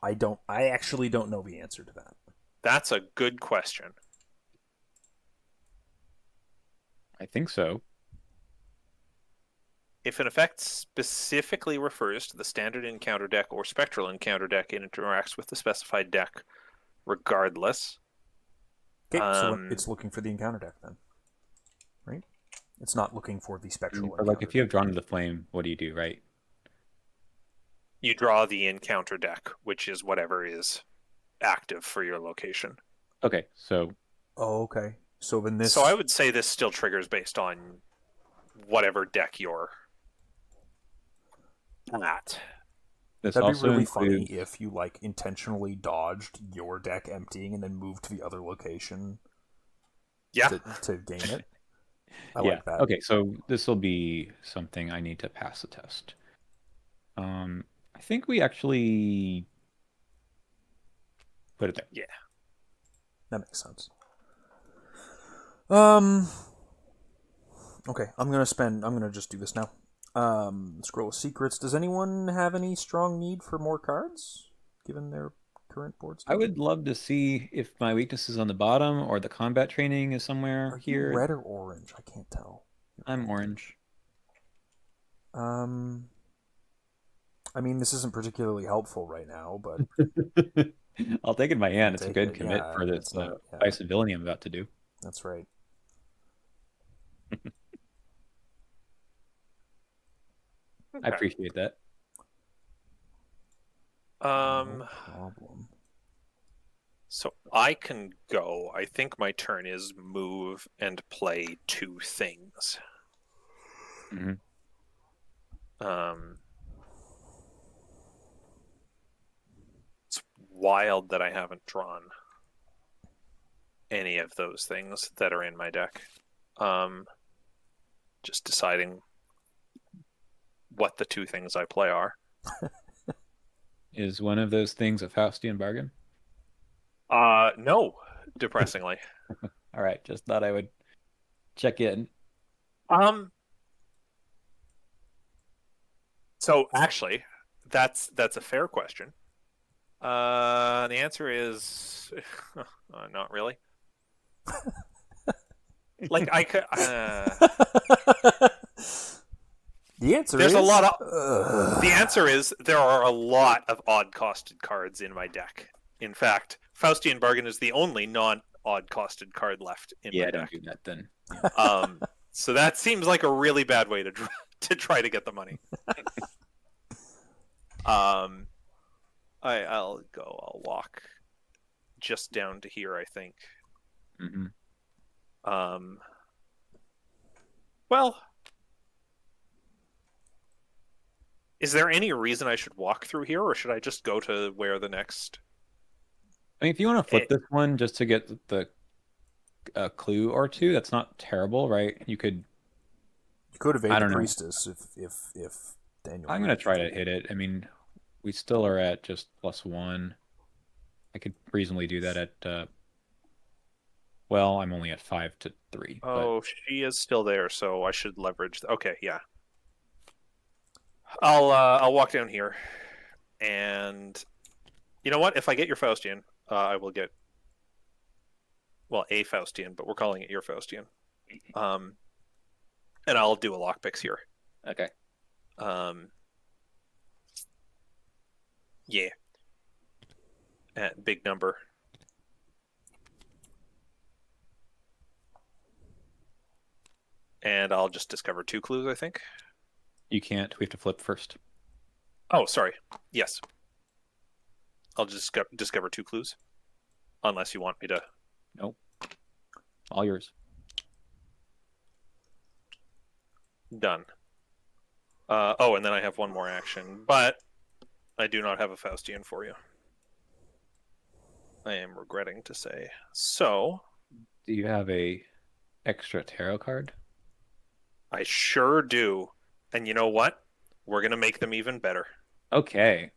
I actually don't know the answer to that.
That's a good question.
I think so.
If an effect specifically refers to the standard encounter deck or spectral encounter deck, it interacts with the specified deck regardless.
Okay, so it's looking for the encounter deck then, right? It's not looking for the spectral
But
encounter
like, if you have
deck.
Drawn to the Flame, what do you do, right?
You draw the encounter deck, which is whatever is active for your location.
Okay, so
Oh, okay. So then this.
So I would say this still triggers based on whatever deck you're at.
this
That'd be
also
really funny
includes.
if you like intentionally dodged your deck emptying and then moved to the other location
Yeah.
to gain it. I
Yeah.
like that.
Okay, so this will be something I need to pass the test. I think we actually put it there.
Yeah.
That makes sense. Okay, I'm gonna just do this now. Scroll of Secrets. Does anyone have any strong need for more cards, given their current board state?
I would love to see if my weakness is on the bottom or the combat training is somewhere
Are
here.
you red or orange? I can't tell.
I'm orange.
I mean, this isn't particularly helpful right now, but
I'll take it in my hand. It's a
take
good
it.
commit
Yeah,
for this
it's not. Yeah,
vice of villainy I'm about to do.
that's right.
I appreciate that.
No problem.
So I can go. I think my turn is move and play 2 things.
Mhm.
It's wild that I haven't drawn any of those things that are in my deck. Just deciding what the 2 things I play are.
Is one of those things a Faustian bargain?
No, depressingly.
All right, just thought I would check in.
So actually, that's a fair question. The answer is not really. Like I could.
The answer
There's
is
a lot of. The answer is there are a lot of odd-costed cards in my deck. In fact, Faustian Bargain is the only non-odd-costed card left in my
Yeah, don't
deck.
do that then.
So that seems like a really bad way to try to get the money. I'll walk just down to here, I think.
Mm-hmm.
Well, is there any reason I should walk through here, or should I just go to where the next?
I mean, if you want to flip this one just to get the clue or two, that's not terrible, right? You could
evade
I
the
don't know.
priestess if Daniel.
I'm gonna try to hit it. I mean, we still are at just +1. I could reasonably do that at. Well, I'm only at 5 to 3.
Oh, she is still there, so I should leverage. Okay, yeah. I'll walk down here, and you know what? If I get your Faustian, I will get a Faustian, but we're calling it your Faustian. And I'll do a lockpicks here.
Okay.
Yeah. Big number. And I'll just discover 2 clues, I think.
You can't. We have to flip first.
Oh, sorry. Yes. I'll just discover 2 clues. Unless you want me to.
Nope. All yours.
Done. And then I have one more action, but I do not have a Faustian for you. I am regretting to say. So.
Do you have a extra tarot card?
I sure do. And you know what? We're going to make them even better.
Okay.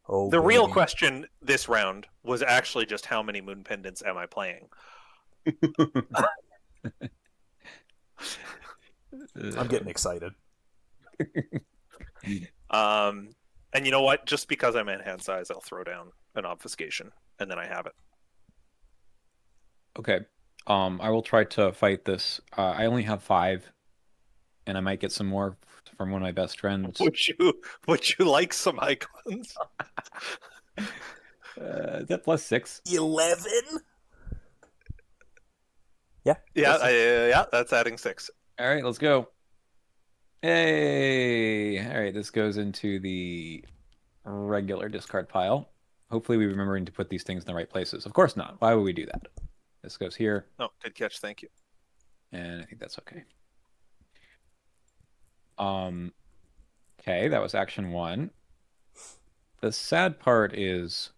Oh,
The real
baby.
question this round was actually just how many Moon Pendants am I playing?
I'm getting excited.
And you know what? Just because I'm in hand size, I'll throw down an obfuscation, and then I have it.
Okay. I will try to fight this. I only have 5, and I might get some more from one of my best friends.
Would you like some icons?
Is that +6?
11? Yeah.
Yeah, yeah, that's adding 6.
All right, let's go. Hey. All right, this goes into the regular discard pile. Hopefully, we're remembering to put these things in the right places. Of course not. Why would we do that? This goes here,
No, good catch. Thank you.
and I think that's okay. Okay, that was action 1. The sad part is,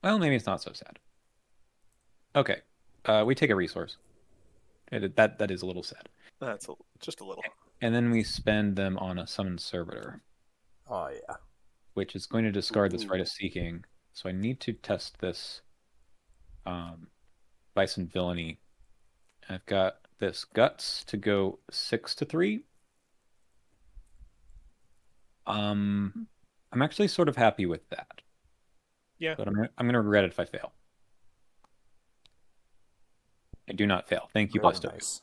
well, maybe it's not so sad. Okay, we take a resource. That is a little sad.
That's just a little.
And then we spend them on a summoned servitor,
Oh, yeah.
which is going to discard this
Ooh.
Rite of Seeking. So I need to test this Bison Villainy. I've got this Guts to go 6 to 3. I'm actually sort of happy with that.
Yeah.
But I'm gonna regret it if I fail. I do not fail. Thank you,
Very
Blisto.
nice.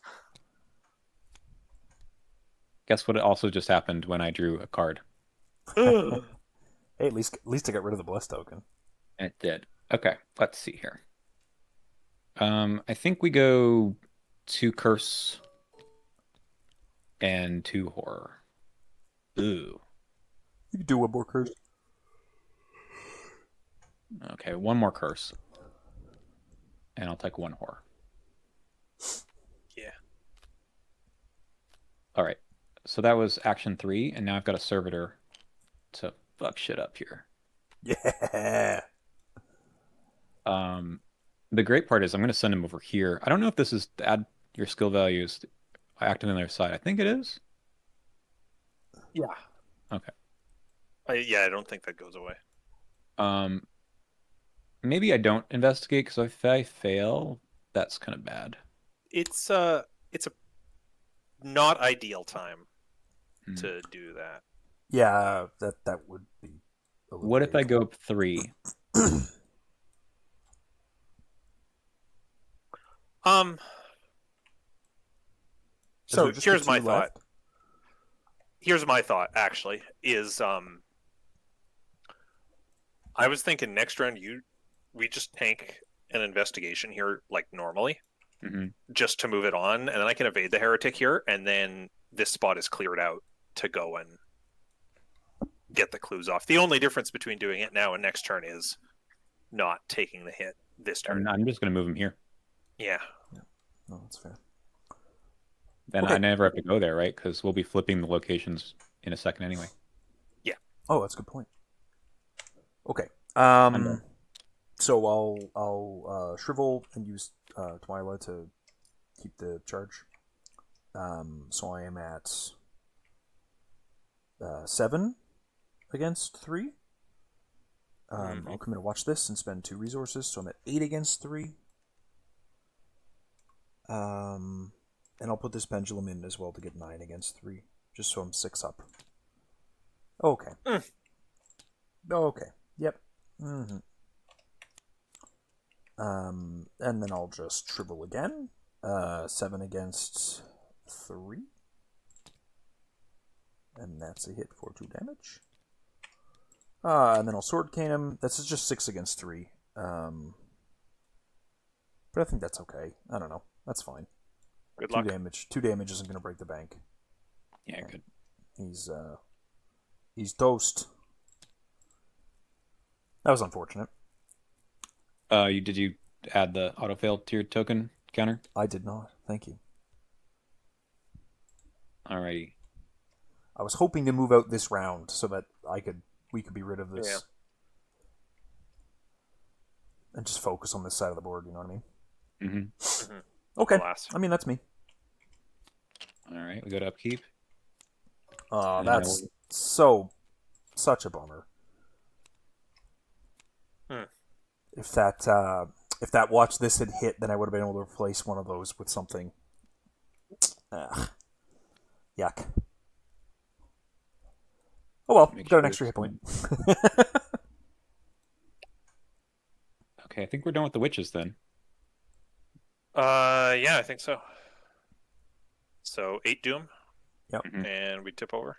Guess what also just happened when I drew a card?
Hey, at least I got rid of the bless token.
It did. Okay, let's see here. I think we go 2 curse and 2 horror. Ooh.
You can do one more curse.
Okay, 1 more curse. And I'll take 1 horror.
Yeah.
All right. So that was action 3, and now I've got a servitor to fuck shit up here.
Yeah.
The great part is I'm going to send him over here. I don't know if this is to add your skill values active on their side. I think it is.
Yeah.
Okay.
I don't think that goes away.
Maybe I don't investigate because if I fail, that's kind of bad.
It's a not ideal time to do that.
Yeah, that would be a little
What if I
painful.
go up 3?
Is
So
there just the
here's my
two
thought.
left?
Here's my thought. Actually, is I was thinking next round we just tank an investigation here like normally, just to move it on, and then I can evade the heretic here, and then this spot is cleared out to go and get the clues off. The only difference between doing it now and next turn is not taking the hit this turn.
I'm just going to move him here.
Yeah.
No, that's fair.
Then
Okay.
I never have to go there, right? Because we'll be flipping the locations in a second anyway.
Yeah.
Oh, that's a good point. Okay.
done.
So I'll shrivel and use Twyla to keep the charge. So I am at 7 against 3. I'll come in and watch this and spend 2 resources, so I'm at 8 against 3. And I'll put this pendulum in as well to get 9 against 3, just so I'm 6 up. Okay. Okay. Yep. Mm-hmm. And then I'll just shrivel again. 7 against 3. And that's a hit for 2 damage. And then I'll sword cane him. This is just 6 against 3. But I think that's okay. I don't know. That's fine.
Good
2
luck.
damage. 2 damage isn't going to break the bank.
Yeah, good.
He's toast. That was unfortunate.
Did you add the autofail to your token counter?
I did not. Thank you.
Alrighty.
I was hoping to move out this round so that we could be rid of this.
Yeah.
And just focus on this side of the board, you know what I mean?
Mm-hmm.
Okay.
Alas.
I mean, that's me.
All right, we go to upkeep. And
That's such a bummer. If that watch this had hit, then I would have been able to replace one of those with something. Ugh. Yuck. Oh well,
Make
got an
sure
extra hit point.
Okay, I think we're done with the witches then.
Yeah, I think so. So 8 doom.
Yep.
And we tip over.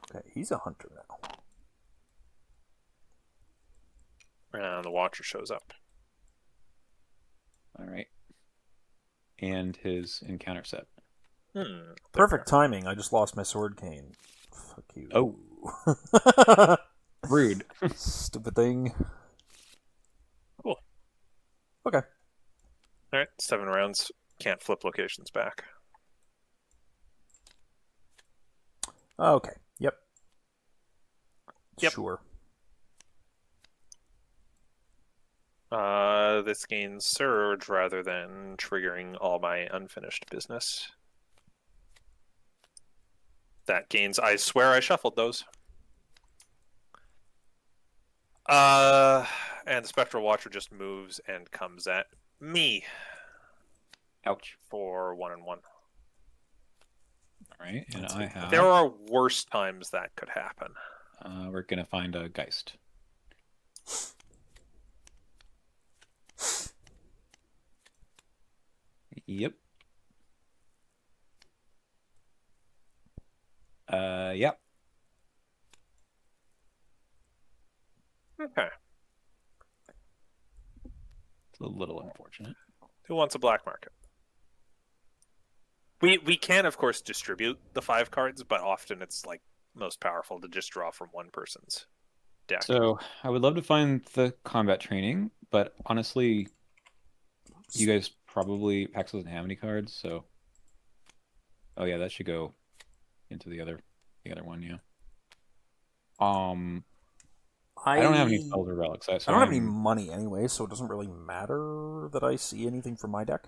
Okay, he's a hunter now.
And the Watcher shows up.
All right. And his encounter set.
Perfect timing. I just lost my sword cane. Fuck you.
Oh. Rude.
Stupid thing.
Cool.
Okay.
All right, 7 rounds. Can't flip locations back.
Okay. Yep.
Yep.
Sure.
This gains Surge rather than triggering all my unfinished business. That gains... I swear I shuffled those. And the Spectral Watcher just moves and comes at me.
Ouch.
For 1 and 1.
All right, and I have...
There are worse times that could happen.
We're going to find a Geist. Yep. Yep.
Okay.
It's a little unfortunate.
Who wants a black market? We can, of course, distribute the 5 cards, but often it's like most powerful to just draw from one person's deck.
So I would love to find the combat training, but honestly, you guys probably Pax doesn't have any cards, so oh yeah, that should go into the other one, yeah. I don't have any spells or relics.
I don't have any money anyway, so it doesn't really matter that I see anything from my deck.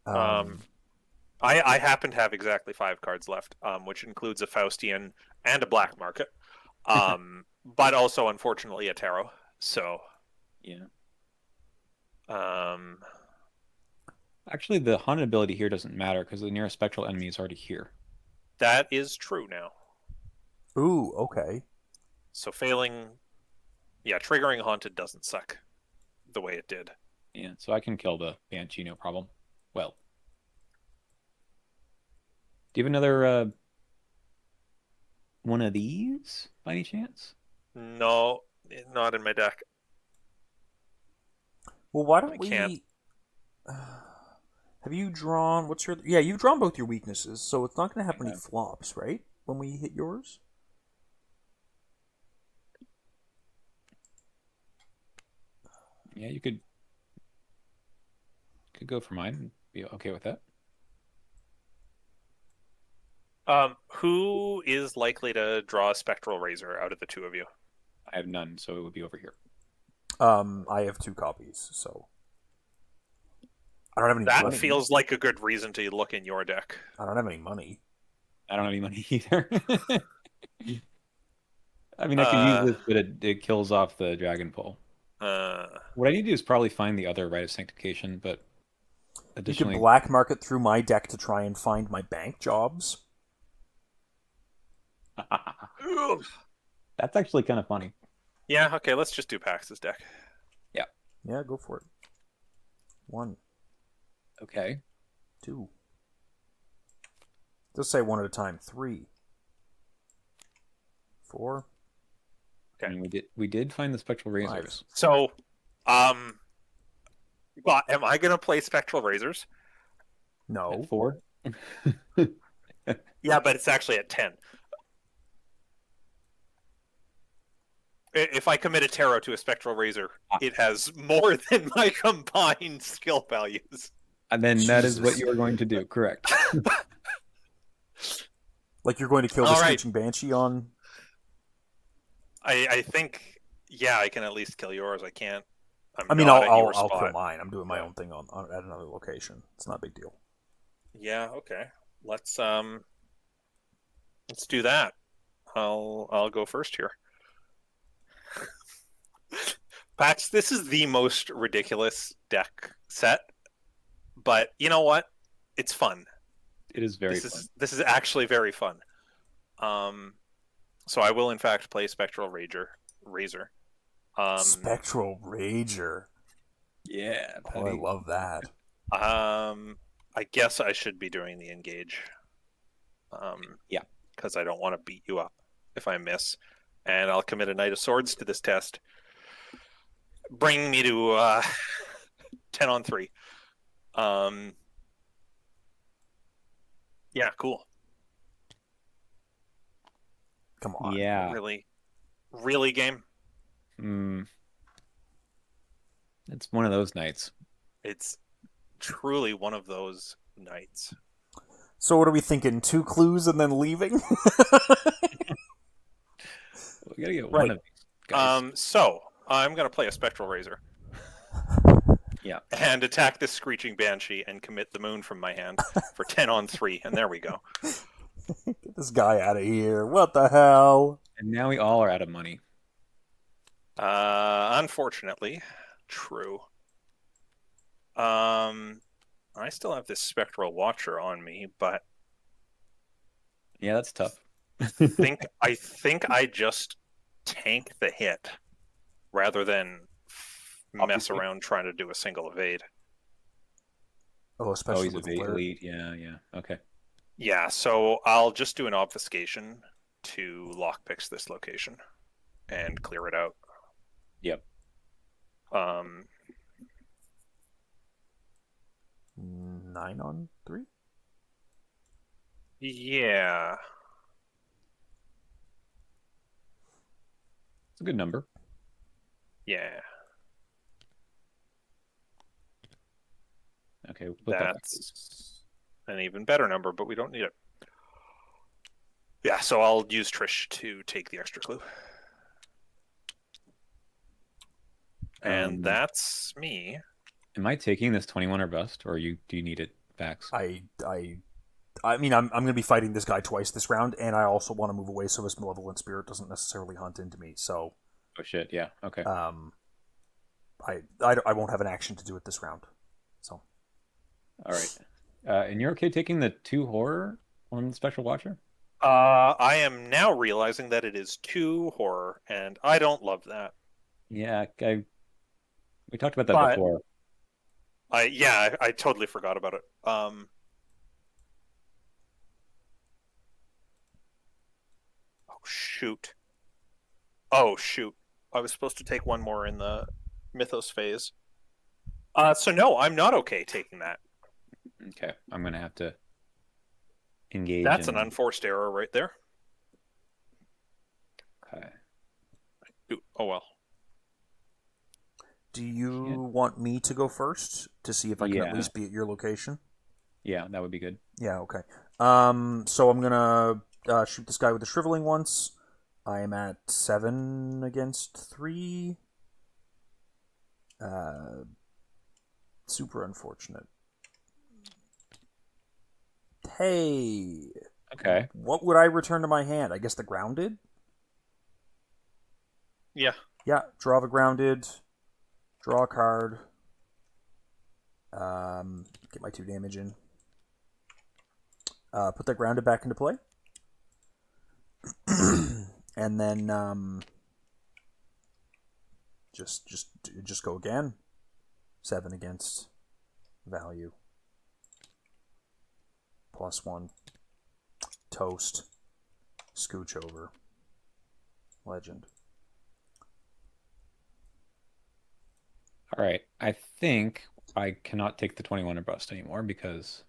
I happen to have exactly 5 cards left, which includes a Faustian and a black market, but also unfortunately a tarot. So
yeah. Actually, the hunt ability here doesn't matter because the nearest spectral enemy is already here.
That is true now.
Ooh, okay.
So triggering Haunted doesn't suck the way it did.
Yeah, so I can kill the Banshee, no problem. Well. Do you have another one of these, by any chance?
No, not in my deck.
Well, why don't
we... Can't.
Have you drawn... What's your... Yeah, you've drawn both your weaknesses, so it's not going to have any flops, right? When we hit yours?
Yeah, you could go for mine and be okay with that.
Who is likely to draw a Spectral Razor out of the 2 of you?
I have none, so it would be over here.
I have 2 copies, so I don't have any money.
That feels like a good reason to look in your deck.
I don't have any money.
I don't have any money either. I mean, I can use this, but it kills off the Dragon Pole. What I need to do is probably find the other Rite of Sanctification, but additionally...
You could black market through my deck to try and find my bank jobs.
That's actually kind of funny.
Yeah, okay, let's just do Pax's deck.
Yeah.
Yeah, go for it. 1.
Okay.
2. Just say 1 at a time. 3. 4.
Okay. And we did find the Spectral Razors.
5. So, well, am I going to play Spectral Razors?
No.
At 4?
Yeah, but it's actually at 10. If I commit a tarot to a Spectral Razor, it has more than my combined skill values.
And then that is what you are going to do, correct.
Like you're going to kill the Screeching Banshee on...
I think, yeah, I can at least kill yours. I can't. I'm
I mean,
not at your
I'll kill
spot.
mine. I'm doing my
Yeah.
own thing at another location. It's not a big deal.
Yeah. Okay. Let's do that. I'll go first here. Pax, this is the most ridiculous deck set, but you know what? It's fun.
It is very fun.
This is actually very fun. So I will in fact play Spectral Razor.
Spectral Rager.
Yeah,
Oh, I love that.
I guess I should be doing the engage.
Yeah,
because I don't want to beat you up if I miss, and I'll commit a Knight of Swords to this test, bringing me to 10 on 3. Yeah, cool.
Come on.
Yeah.
Really game.
It's one of those nights.
It's truly one of those nights.
So what are we thinking? 2 clues and then leaving?
We gotta get one of these guys.
So I'm gonna play a Spectral Razor.
Yeah.
And attack this Screeching Banshee and commit the Moon from my hand for 10 on 3, and there we go.
Get this guy out of here. What the hell?
And now we all are out of money.
Unfortunately, true. I still have this Spectral Watcher on me, but
Yeah, that's tough.
I think I just tank the hit rather than mess
Obviously.
around trying to do a single evade.
Oh, especially
he's
with
a
alert.
elite. Yeah. Okay.
Yeah, so I'll just do an obfuscation to lockpicks this location and clear it out.
Yep.
9 on 3?
Yeah.
It's a good number.
Yeah.
Okay, we'll put that back.
That's an even better number, but we don't need it. Yeah, so I'll use Trish to take the extra clue. And that's me.
Am I taking this 21 or bust, or do you need it, Vax?
I mean, I'm going to be fighting this guy twice this round, and I also want to move away so his malevolent spirit doesn't necessarily hunt into me. So,
Oh shit! Yeah. Okay.
I won't have an action to do it this round. So,
All right. And you're okay taking the 2 horror on the Special Watcher?
I am now realizing that it is 2 horror, and I don't love that.
Yeah, we talked about that before.
I totally forgot about it. Oh shoot! I was supposed to take one more in the Mythos phase. So no, I'm not okay taking that.
Okay, I'm gonna have to engage.
That's an unforced error right there.
Okay.
Oh well.
do you want me to go first to see if I can at least be at your location?
Yeah, that would be good.
Yeah. Okay. So I'm gonna shoot this guy with the shriveling once. I am at 7 against 3. Super unfortunate. Hey.
Okay.
What would I return to my hand? I guess the grounded?
Yeah.
Yeah, draw the grounded. Draw a card. Get my 2 damage in. Put that grounded back into play. And then just go again. 7 against value. +1. Toast. Scooch over. Legend.
All right. I think I cannot take the 21 or bust anymore because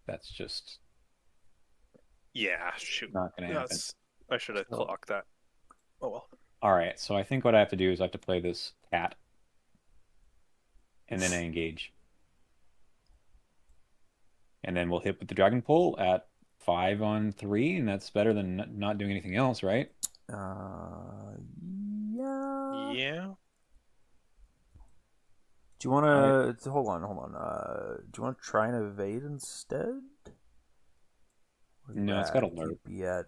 that's just
Yeah, shoot.
not going to happen.
I should have clocked that. Oh well.
All right. So I think what I have to do is I have to play this cat, and then I engage, and then we'll hit with the dragon pull at 5 on 3, and that's better than not doing anything else, right?
Yeah.
Do you want to hold on? Do you want to try and evade instead?
No, it's got alert.
Be at.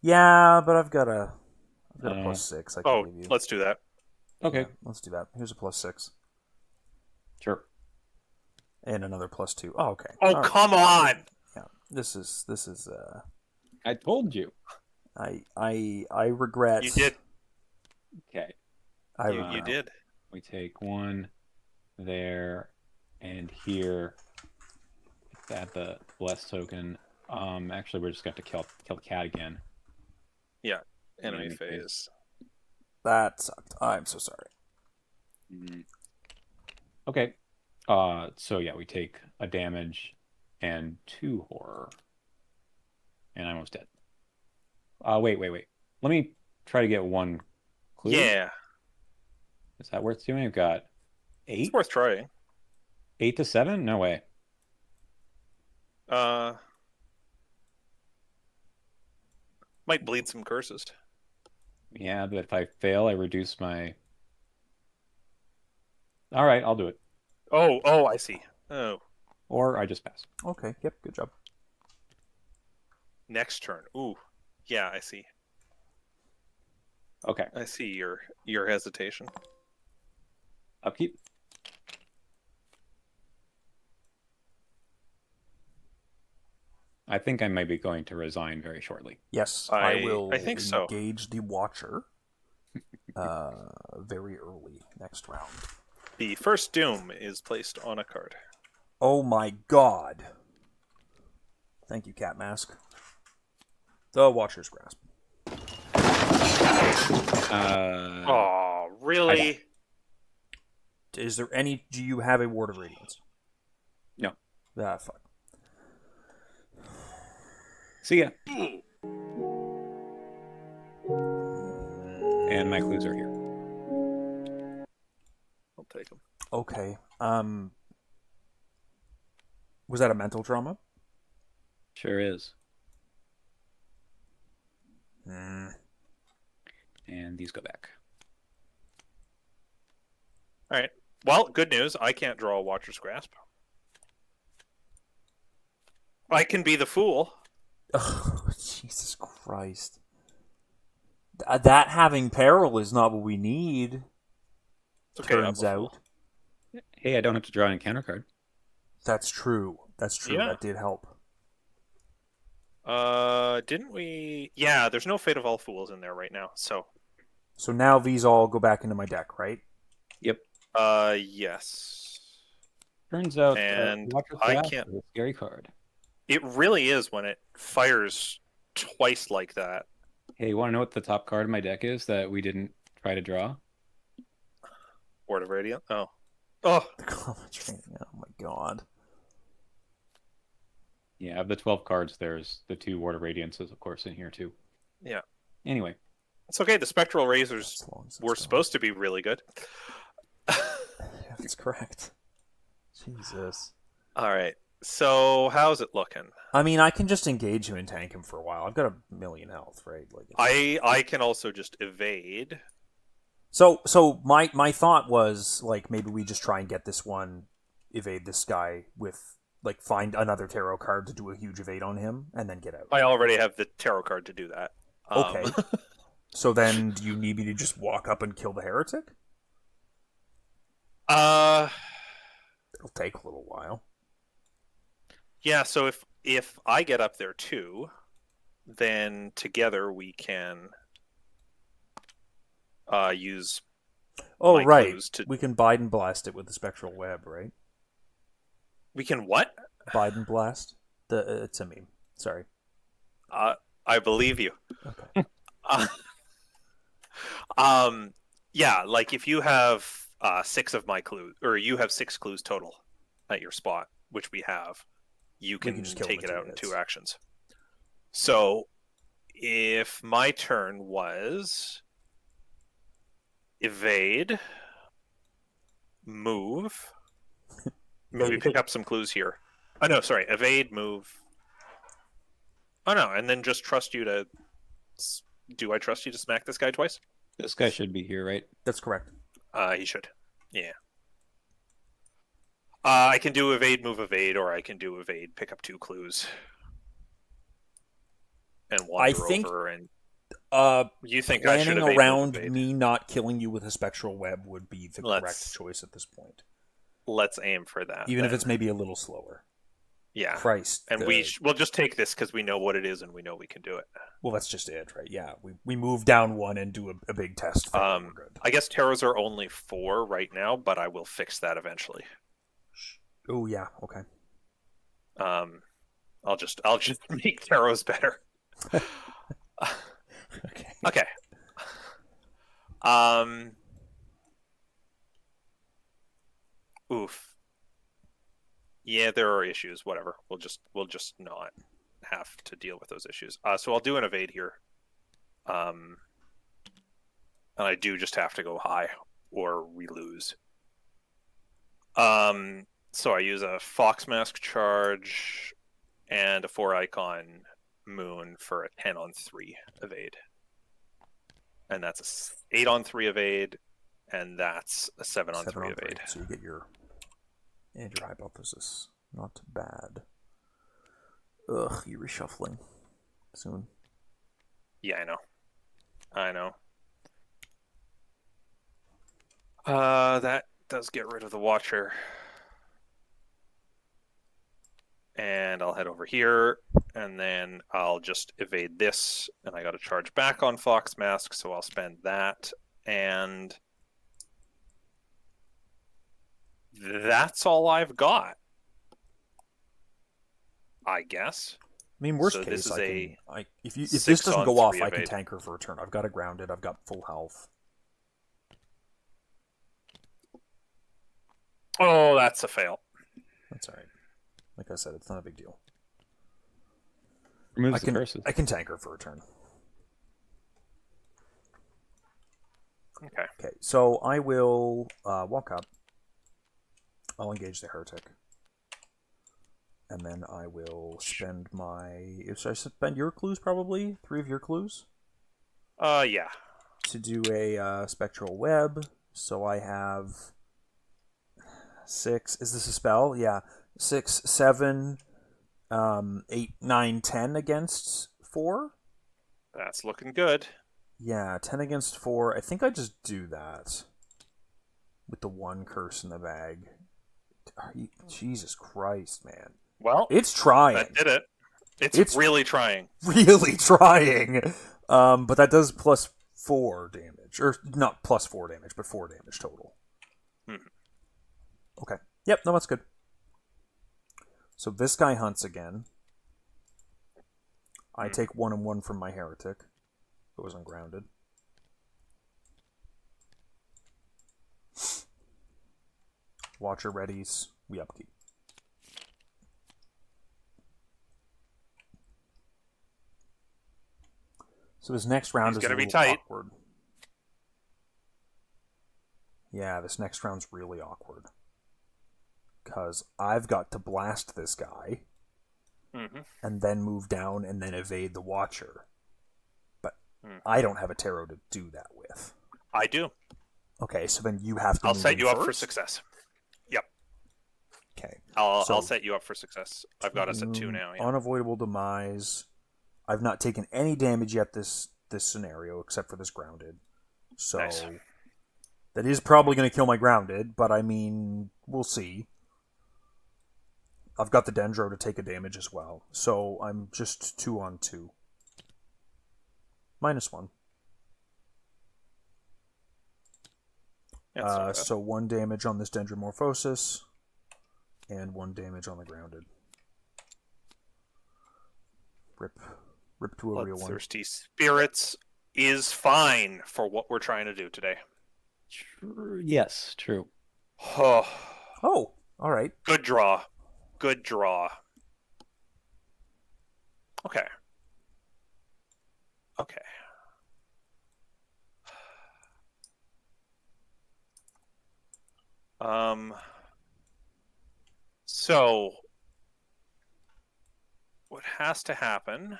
Yeah, but I've got a +6. I can give you.
Let's do that.
Okay.
Yeah, let's do that. Here's a +6
Sure.
and another +2. Oh, okay.
Oh,
All
come on!
Yeah, this is.
I told you.
I regret.
You did.
Okay.
You did.
We take one there and here. Add the bless token. Actually, we're just going to kill the cat again.
Yeah. Enemy phase.
That sucked. I'm so sorry.
Okay. So yeah, we take a damage and 2 horror. And I'm almost dead. Wait. Let me try to get 1 clue.
Yeah.
Is that worth doing? I've got 8.
It's worth trying.
8 to 7? No way.
Might bleed some curses.
Yeah, but if I fail, I reduce my... All right, I'll do it.
Oh, I see. Oh.
Or I just pass.
Okay. Yep. Good job.
Next turn. Ooh. Yeah, I see.
Okay.
I see your hesitation.
Upkeep. I think I might be going to resign very shortly.
Yes, I will
I think so.
engage the Watcher very early next round.
The first doom is placed on a card.
Oh my god. Thank you, Cat Mask. The Watcher's Grasp.
Oh, really?
Is there any... Do you have a Ward of Radiance?
No.
Ah, fuck.
See ya. And my clues are here.
I'll take them.
Okay. Was that a mental trauma?
Sure is.
Mm.
And these go back.
All right. Well, good news. I can't draw a Watcher's Grasp. I can be the fool.
Oh, Jesus Christ. That having peril is not what we need.
It's okay,
Turns
I'm a fool.
out.
Hey, I don't have to draw an encounter card.
That's true.
Yeah.
That did help.
Didn't we? Yeah, there's no Fate of All Fools in there right now. So
now these all go back into my deck, right?
Yep.
Yes.
Turns out,
And
Watcher's
I
Grasp
can't-
is a scary card.
It really is when it fires twice like that.
Hey, you want to know what the top card of my deck is that we didn't try to draw?
Word of Radiant. Oh. Oh.
Oh my god.
Yeah, of the 12 cards, there's the 2 Ward of Radiances, of course, in here too.
Yeah.
Anyway.
It's okay. The Spectral Razors
As long as it's
were
gone.
supposed to be really good.
That's correct. Jesus.
All right. So how's it looking?
I mean, I can just engage him and tank him for a while. I've got 1,000,000 health, right? Like
I can also just evade.
So my thought was like maybe we just try and get this one, evade this guy with like find another tarot card to do a huge evade on him and then get out.
I already have the tarot card to do that.
Okay. So then, do you need me to just walk up and kill the heretic? It'll take a little while.
Yeah. So if I get up there too, then together we can use.
Oh,
my
right.
clues to-
We can Biden blast it with the spectral web, right?
We can what?
Biden blast. It's a meme. Sorry.
I believe you.
Okay.
Yeah, like if you have 6 of my clues, or you have 6 clues total at your spot, which we have, you can
just kill
take
them
it
in
out
2
in
hits.
2 actions. So if my turn was evade, move, maybe pick up some clues here. Oh no, sorry, evade, move. Oh no, and then just trust you to. Do I trust you to smack this guy twice?
This guy should be here, right?
That's correct.
He should. Yeah. I can do evade, move evade, or I can do evade, pick up 2 clues, and wander
think,
over. And
Uh,
you think I should
planning
evade, move
around
evade?
me not killing you with a spectral web would be the correct
Let's-
choice at this point.
Let's aim for that.
Even if
then.
it's maybe a little slower.
Yeah.
Christ.
And we'll just take this because we know what it is and we know we can do it.
Well, that's just it, right? Yeah, we move down 1 and do a big test. We're good.
I guess tarots are only 4 right now, but I will fix that eventually.
Oh yeah, okay.
I'll just make tarots better.
Okay.
Okay. Oof. Yeah, there are issues. Whatever. We'll just not have to deal with those issues. So I'll do an evade here. And I do just have to go high, or we lose. So I use a Fox Mask charge and a 4-icon Moon for a 10-on-3 evade. And that's a 8-on-3 evade, and that's a 7-on-3 evade.
So you get your hypothesis. Not bad. Ugh, you're reshuffling soon.
Yeah, I know. That does get rid of the Watcher. And I'll head over here, and then I'll just evade this, and I got to charge back on Fox Mask, so I'll spend that, and that's all I've got, I guess.
I mean, worst
So
case,
this is
if this doesn't go off, I can
evade.
tank her for a turn. I've got it grounded. I've got full health.
Oh, that's a fail.
That's all right. Like I said, it's not a big deal.
Removes the curses.
I can tank her for a turn.
Okay.
Okay, so I will walk up. I'll engage the heretic. And then I will spend should I spend your clues probably? 3 of your clues?
Yeah.
To do a spectral web. So I have 6. Is this a spell? Yeah. 6, 7, 8, 9, 10 against 4?
That's looking good.
Yeah, 10 against 4. I think I just do that. With the 1 curse in the bag. Jesus Christ, man.
Well,
It's trying.
that did it. It's really trying.
Really trying. But that does plus 4 damage. Or not plus 4 damage, but 4 damage total. Okay. Yep, no, that's good. So this guy hunts again. I take 1 and 1 from my heretic. It was ungrounded. Watcher readies. We upkeep. So this next round is
gonna
a
be
little
tight.
awkward. Yeah, this next round's really awkward. Because I've got to blast this guy. And then move down and then evade the Watcher. But I don't have a tarot to do that with.
I do.
Okay, so then you have to
I'll
move
set
in
you up for
first?
Success. Yep.
Okay.
I'll set you up for success. I've got us at 2 now. Yeah.
Unavoidable demise. I've not taken any damage yet this scenario, except for this grounded. So
Nice.
that is probably going to kill my grounded, but I mean, we'll see. I've got the Dendro to take a damage as well, so I'm just 2 on 2. -1.
That's not bad.
So 1 damage on this Dendromorphosis, and 1 damage on the grounded. Rip to a real one.
Bloodthirsty Spirits is fine for what we're trying to do today.
Yes, true.
Oh,
Oh, all right.
good draw. Good draw. Okay. Okay. So what has to happen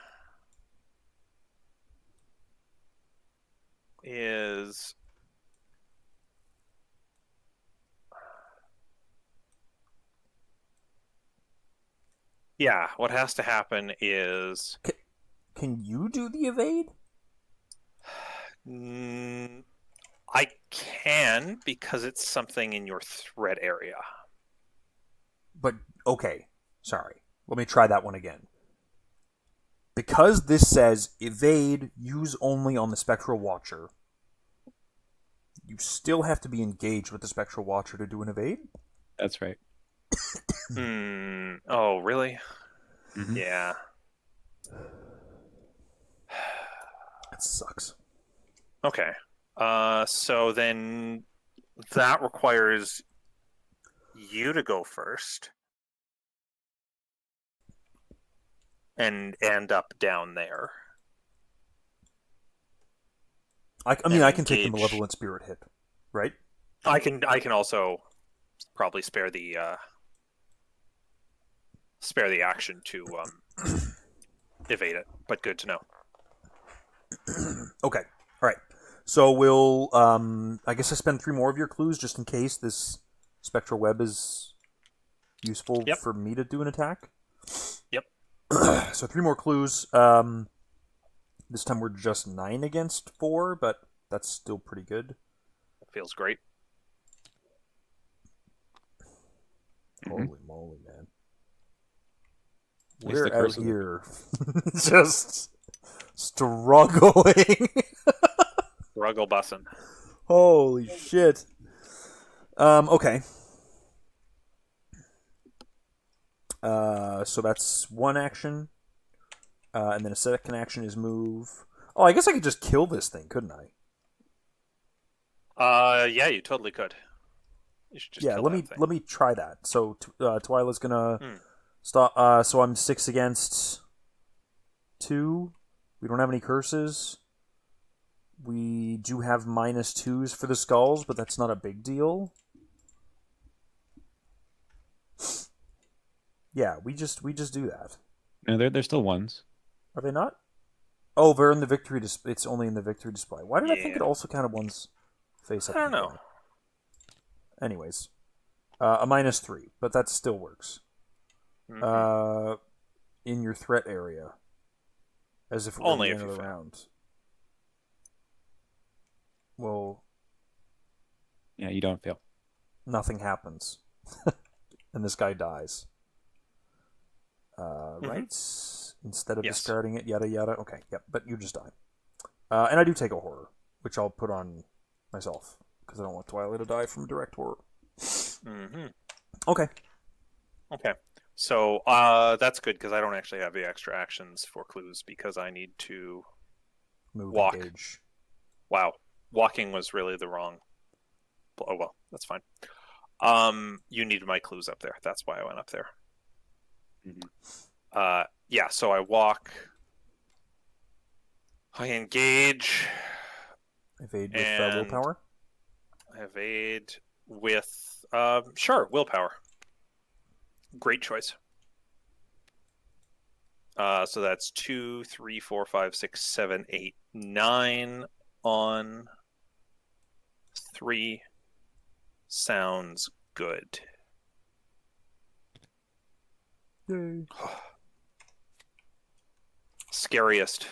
is... Yeah, what has to happen is...
Can you do the evade?
I can, because it's something in your threat area.
But, okay. Sorry. Let me try that one again. Because this says evade, use only on the Spectral Watcher, you still have to be engaged with the Spectral Watcher to do an evade?
That's right.
Oh, really?
Mm-hmm.
Yeah.
That sucks.
Okay. So then that requires you to go first and end up down there.
I mean, I can take the Malevolent Spirit hit, right?
I can also probably spare the action to evade it, but good to know.
Okay. All right. So we'll, I guess I spend 3 more of your clues just in case this Spectral Web is useful for me to do an attack.
Yep.
So 3 more clues. This time we're just 9 against 4, but that's still pretty good.
Feels great.
Holy moly, man.
At least the
We're out
curse will
here just struggling.
Struggle bussin'.
Holy shit. Okay. So that's one action. And then a second action is move. Oh, I guess I could just kill this thing, couldn't I?
Yeah, you totally could. You should just kill that thing.
Let me try that. So Twyla's gonna stop. So I'm 6 against 2. We don't have any curses. We do have -2s for the skulls, but that's not a big deal. Yeah, we just do that.
No, they're still ones.
Are they not? Oh, they're in the victory display. It's only in the victory display. Why did I think it also counted ones face up?
I don't know.
Anyways, a -3, but that still works.
Mm-hmm.
In your threat area, as if it were
Only
the
if
end
you
of the
fail.
round. Well,
Yeah, you don't fail.
nothing happens, and this guy dies. Right? Instead of discarding it, yada yada. Okay, yep. But you just die. And I do take a horror, which I'll put on myself because I don't want Twilight to die from direct horror.
Mm-hmm.
Okay.
Okay. So that's good because I don't actually have the extra actions for clues because I need to walk.
Engage.
Wow, walking was really the wrong. Oh well, that's fine. You needed my clues up there. That's why I went up there.
Mm-hmm.
Yeah. So I walk. I engage.
Evade with willpower?
Evade with sure, willpower. Great choice. So that's 2, 3, 4, 5, 6, 7, 8, 9 on 3. Sounds good.
Yay.
Scariest.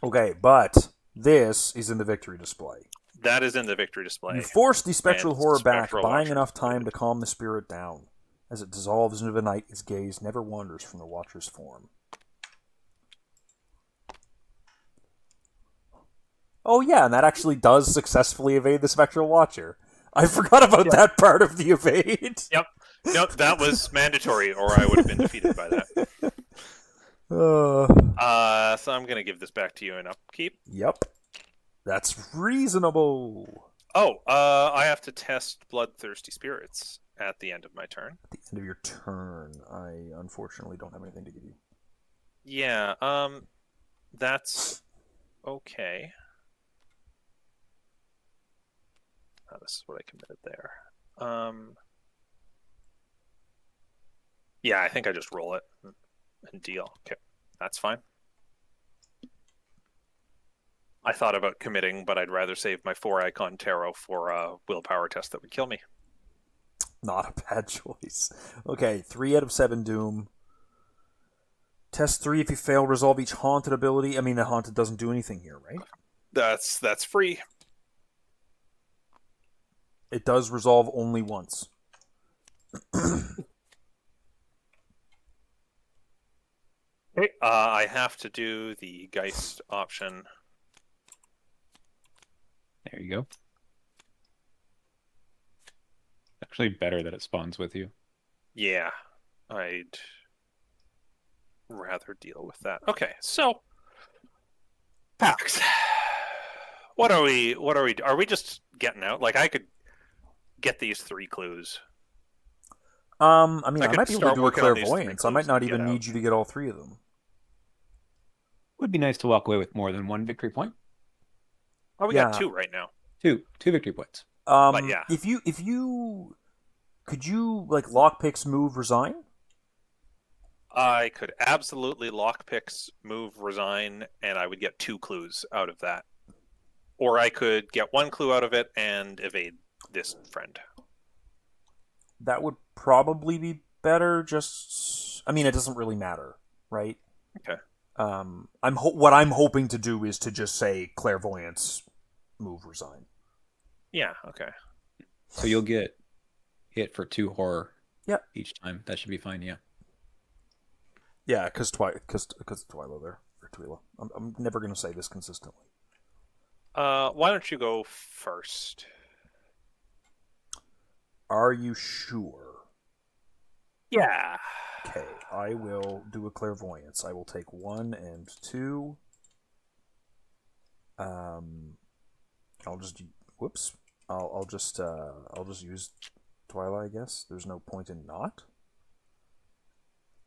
Okay, but this is in the victory display.
That is in the victory display.
You force the spectral horror back,
Spectral
buying
Watcher
enough time
included.
to calm the spirit down. As it dissolves into the night, its gaze never wanders from the Watcher's form. Oh yeah, and that actually does successfully evade the Spectral Watcher. I forgot about that part of the evade.
Yep. Nope, that was mandatory, or I would have been defeated by that. So I'm going to give this back to you in upkeep.
Yep. That's reasonable.
Oh, I have to test Bloodthirsty Spirits at the end of my turn.
At the end of your turn, I unfortunately don't have anything to give you.
Yeah, that's okay. Oh, this is what I committed there. Yeah, I think I just roll it and deal. Okay, that's fine. I thought about committing, but I'd rather save my 4-icon tarot for a willpower test that would kill me.
Not a bad choice. Okay, 3 out of 7 Doom. Test 3 if you fail, resolve each haunted ability. I mean, the haunted doesn't do anything here, right?
That's free.
It does resolve only once.
Okay. I have to do the Geist option.
There you go. Actually better that it spawns with you.
Yeah, I'd rather deal with that. Okay, so Pax. What are we are we just getting out? Like I could get these 3 clues.
I mean,
I
I
could
might be able to
start
do a
working on these 3
clairvoyance. I might
clues
not
and get
even need
out.
you to get all 3 of them.
Would be nice to walk away with more than 1 victory point.
Oh, we
Yeah.
got 2 right now.
2 victory points.
But yeah.
If you could you like lockpicks, move, resign?
I could absolutely lockpicks, move, resign, and I would get 2 clues out of that. Or I could get 1 clue out of it and evade this friend.
That would probably be better. Just, I mean, it doesn't really matter, right?
Okay.
What I'm hoping to do is to just say clairvoyance, move, resign.
Yeah, okay.
So you'll get hit for 2 horror.
Yep.
Each time. That should be fine. Yeah.
Yeah, because Twyla there or Twyla. I'm never gonna say this consistently.
Why don't you go first?
Are you sure?
Yeah.
Okay, I will do a clairvoyance. I will take 1 and 2. I'll just whoops. I'll just use Twyla, I guess. There's no point in not.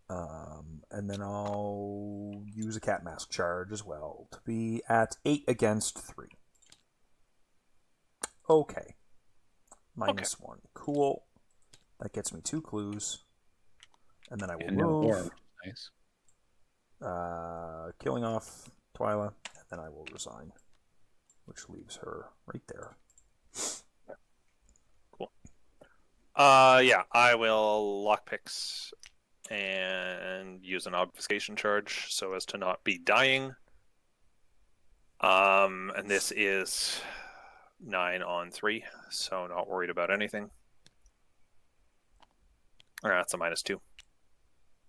And then I'll use a cat mask charge as well to be at 8 against 3. Okay. -1. Cool. That gets me 2 clues. And then I will
And no
move.
horror. Nice.
Killing off Twyla, and then I will resign, which leaves her right there.
Cool. Yeah, I will lockpicks and use an obfuscation charge so as to not be dying. And this is 9 on 3, so not worried about anything. That's a -2.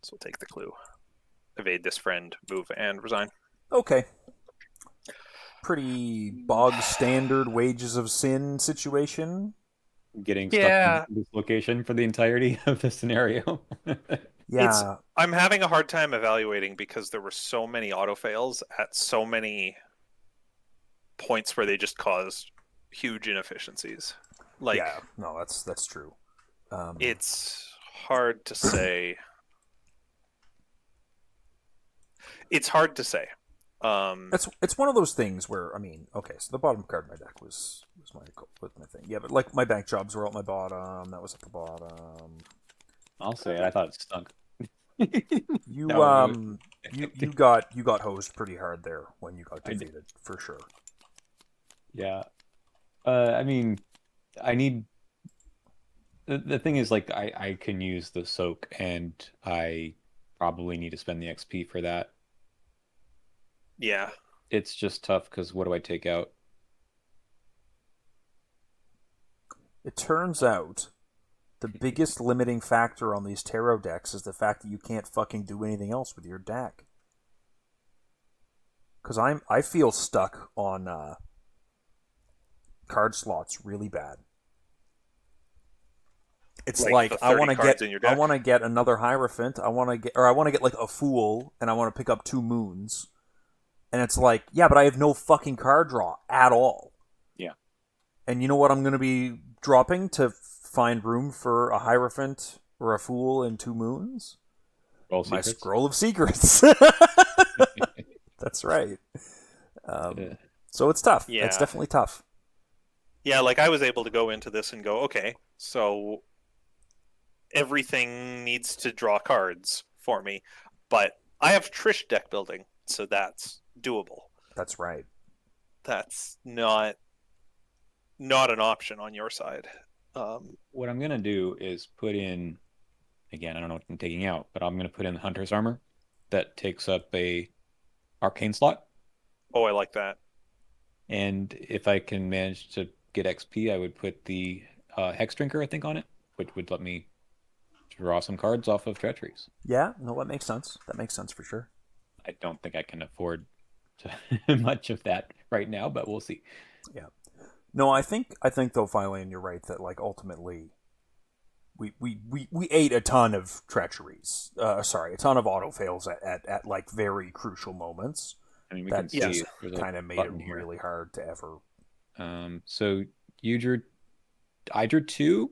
So we'll take the clue. Evade this friend, move, and resign.
Okay. Pretty bog standard wages of sin situation.
Getting stuck in this location for the entirety of the scenario.
Yeah.
I'm having a hard time evaluating because there were so many auto fails at so many points where they just caused huge inefficiencies. Like,
yeah, no, that's true.
It's hard to say. It's hard to say.
It's one of those things where, I mean, okay, so the bottom card of my deck was my thing. Yeah, but like my bank jobs were at my bottom. That was at the bottom.
I'll say it. I thought it stunk.
You
No,
you got hosed pretty hard there when you got defeated, for sure.
Yeah. I mean, I need... The thing is, like, I can use the soak, and I probably need to spend the XP for that.
Yeah.
It's just tough, because what do I take out?
It turns out the biggest limiting factor on these tarot decks is the fact that you can't fucking do anything else with your deck. Because I feel stuck on card slots really bad. It's like
the
I
30
want to
cards
get
in your deck?
I want to get another Hierophant. I want to get like a Fool, and I want to pick up 2 Moons. And it's like, yeah, but I have no fucking card draw at all.
Yeah.
And you know what I'm going to be dropping to find room for a Hierophant or a Fool and 2 Moons? My Scroll of Secrets. That's right. So it's tough.
Yeah.
It's definitely tough.
Yeah, like I was able to go into this and go, okay, so everything needs to draw cards for me. But I have Trish deck building, so that's doable.
That's right.
that's not an option on your side.
What I'm gonna do is put in, again, I don't know what I'm taking out, but I'm gonna put in the Hunter's Armor that takes up a arcane slot.
Oh, I like that.
And if I can manage to get XP, I would put the Hex Drinker, I think, on it, which would let me draw some cards off of treacheries.
Yeah, no, that makes sense. That makes sense for sure.
I don't think I can afford to much of that right now, but we'll see.
Yeah. No, I think though, Fylion, you're right that like ultimately we ate a ton of treacheries. Sorry, a ton of auto fails at like very crucial moments.
I mean, we
That
can see
kind of made it really hard to ever.
So you drew, I drew 2,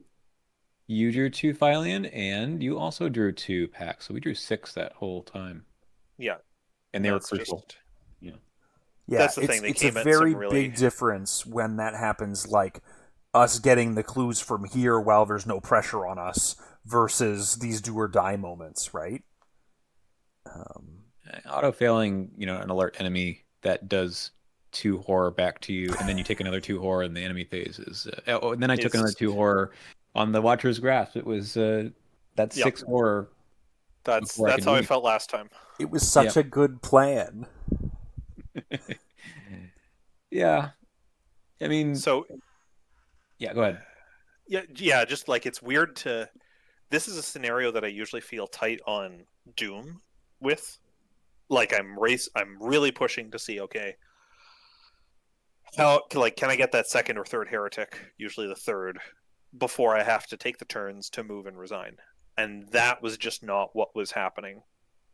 you drew 2 Fylion, and you also drew 2 packs. So we drew 6 that whole time.
Yeah,
and they were crucial. Yeah.
Yeah,
that's the thing. They
it's
came
a
at
very
some really
big difference when that happens. Like us getting the clues from here while there's no pressure on us versus these do or die moments, right?
Auto failing, an alert enemy that does 2 horror back to you, and then you take another 2 horror in the enemy phase is. And then I took another 2 horror on the Watcher's Grasp. It was that 6 horror.
That's how I felt last time.
It was such a good plan.
Yeah, I mean,
so
yeah, go ahead.
Yeah, just like it's weird to. This is a scenario that I usually feel tight on Doom with. Like I'm really pushing to see, okay, how can I get that second or third heretic, usually the third, before I have to take the turns to move and resign. And that was just not what was happening tonight.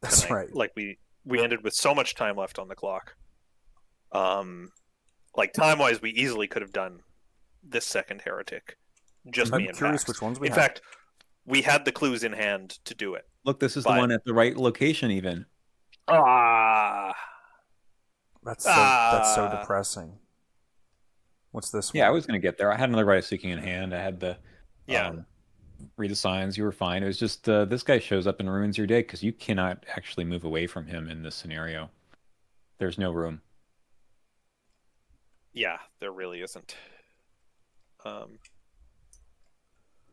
That's right.
Like we ended with so much time left on the clock. Like time wise, we easily could have done this second heretic. Just me and
curious
Max.
which ones we
in
have.
fact, we had the clues in hand to do it.
Look, this is the one at the right location, even.
That's so depressing. What's this one?
Yeah, I was going to get there. I had another Rite of Seeking in hand. I had the read the signs. You were fine. It was just this guy shows up and ruins your day because you cannot actually move away from him in this scenario. There's no room.
Yeah, there really isn't.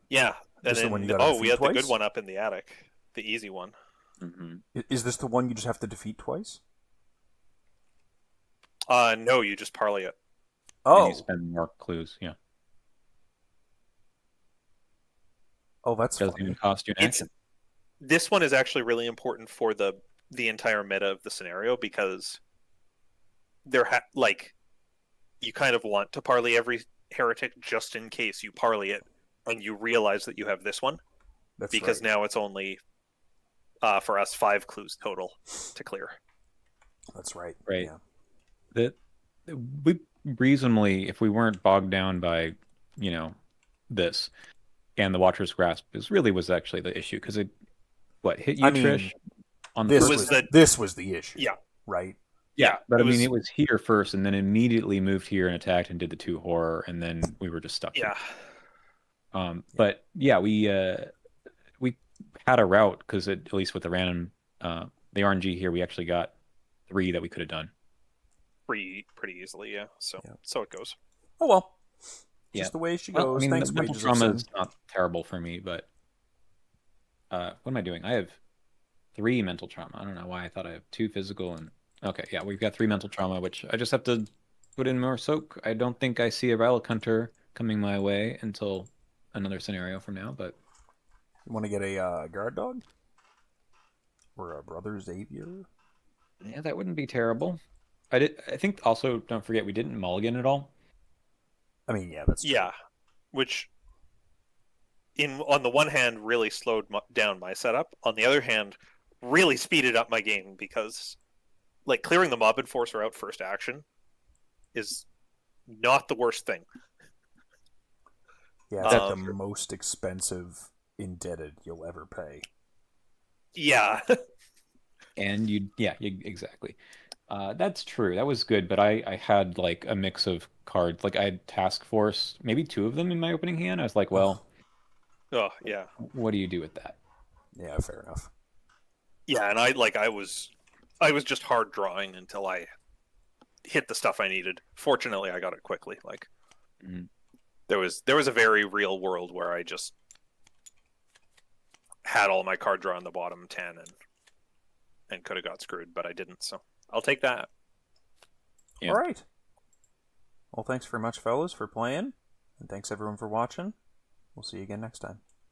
Yeah, and then we had the good one up in the attic, the easy one.
Mm-hmm.
Is this the one you just have to defeat twice?
No, you just parlay it.
Oh, and you spend more clues. Yeah.
Oh, that's
doesn't even cost you an action.
This one is actually really important for the entire meta of the scenario because you kind of want to parlay every heretic just in case you parlay it and you realize that you have this one.
That's
because
right.
Now it's only for us 5 clues total to clear.
That's right.
Right.
Yeah.
We reasonably, if we weren't bogged down by, this and the Watcher's Grasp, was actually the issue because it hit you, Trish? On the
this was the issue.
Yeah.
Right.
Yeah, but it was here first, and then immediately moved here and attacked and did the 2 horror, and then we were just stuck.
Yeah.
But yeah, we had a route because at least with the random, the RNG here, we actually got 3 that we could have done.
Pretty easily, yeah. So it goes.
Oh well. Just the way she goes.
I mean,
Thanks,
the mental trauma is not terrible for me, but what am I doing? I have 3 mental trauma. I don't know why I thought I have 2 physical and okay, yeah, we've got 3 mental trauma, which I just have to put in more soak. I don't think I see a Relic Hunter coming my way until another scenario from now, but
you want to get a guard dog or a Brother Xavier?
Yeah, that wouldn't be terrible. I think also don't forget we didn't mulligan at all.
I mean, yeah, that's true.
Yeah, which on the one hand really slowed down my setup. On the other hand, really speeded up my game because clearing the Mob Enforcer out first action is not the worst thing.
Yeah, it's the most expensive indebted you'll ever pay.
Yeah.
And exactly. That's true. That was good, but I had a mix of cards. I had Task Force, maybe 2 of them in my opening hand. I was like, well,
yeah.
What do you do with that?
Yeah, fair enough.
Yeah, and I was just hard drawing until I hit the stuff I needed. Fortunately, I got it quickly. Like
Mhm.
there was a very real world where I just had all my card draw on the bottom 10 and could have got screwed, but I didn't. So I'll take that.
Yeah.
All right. Well, thanks very much, fellas, for playing, and thanks everyone for watching. We'll see you again next time.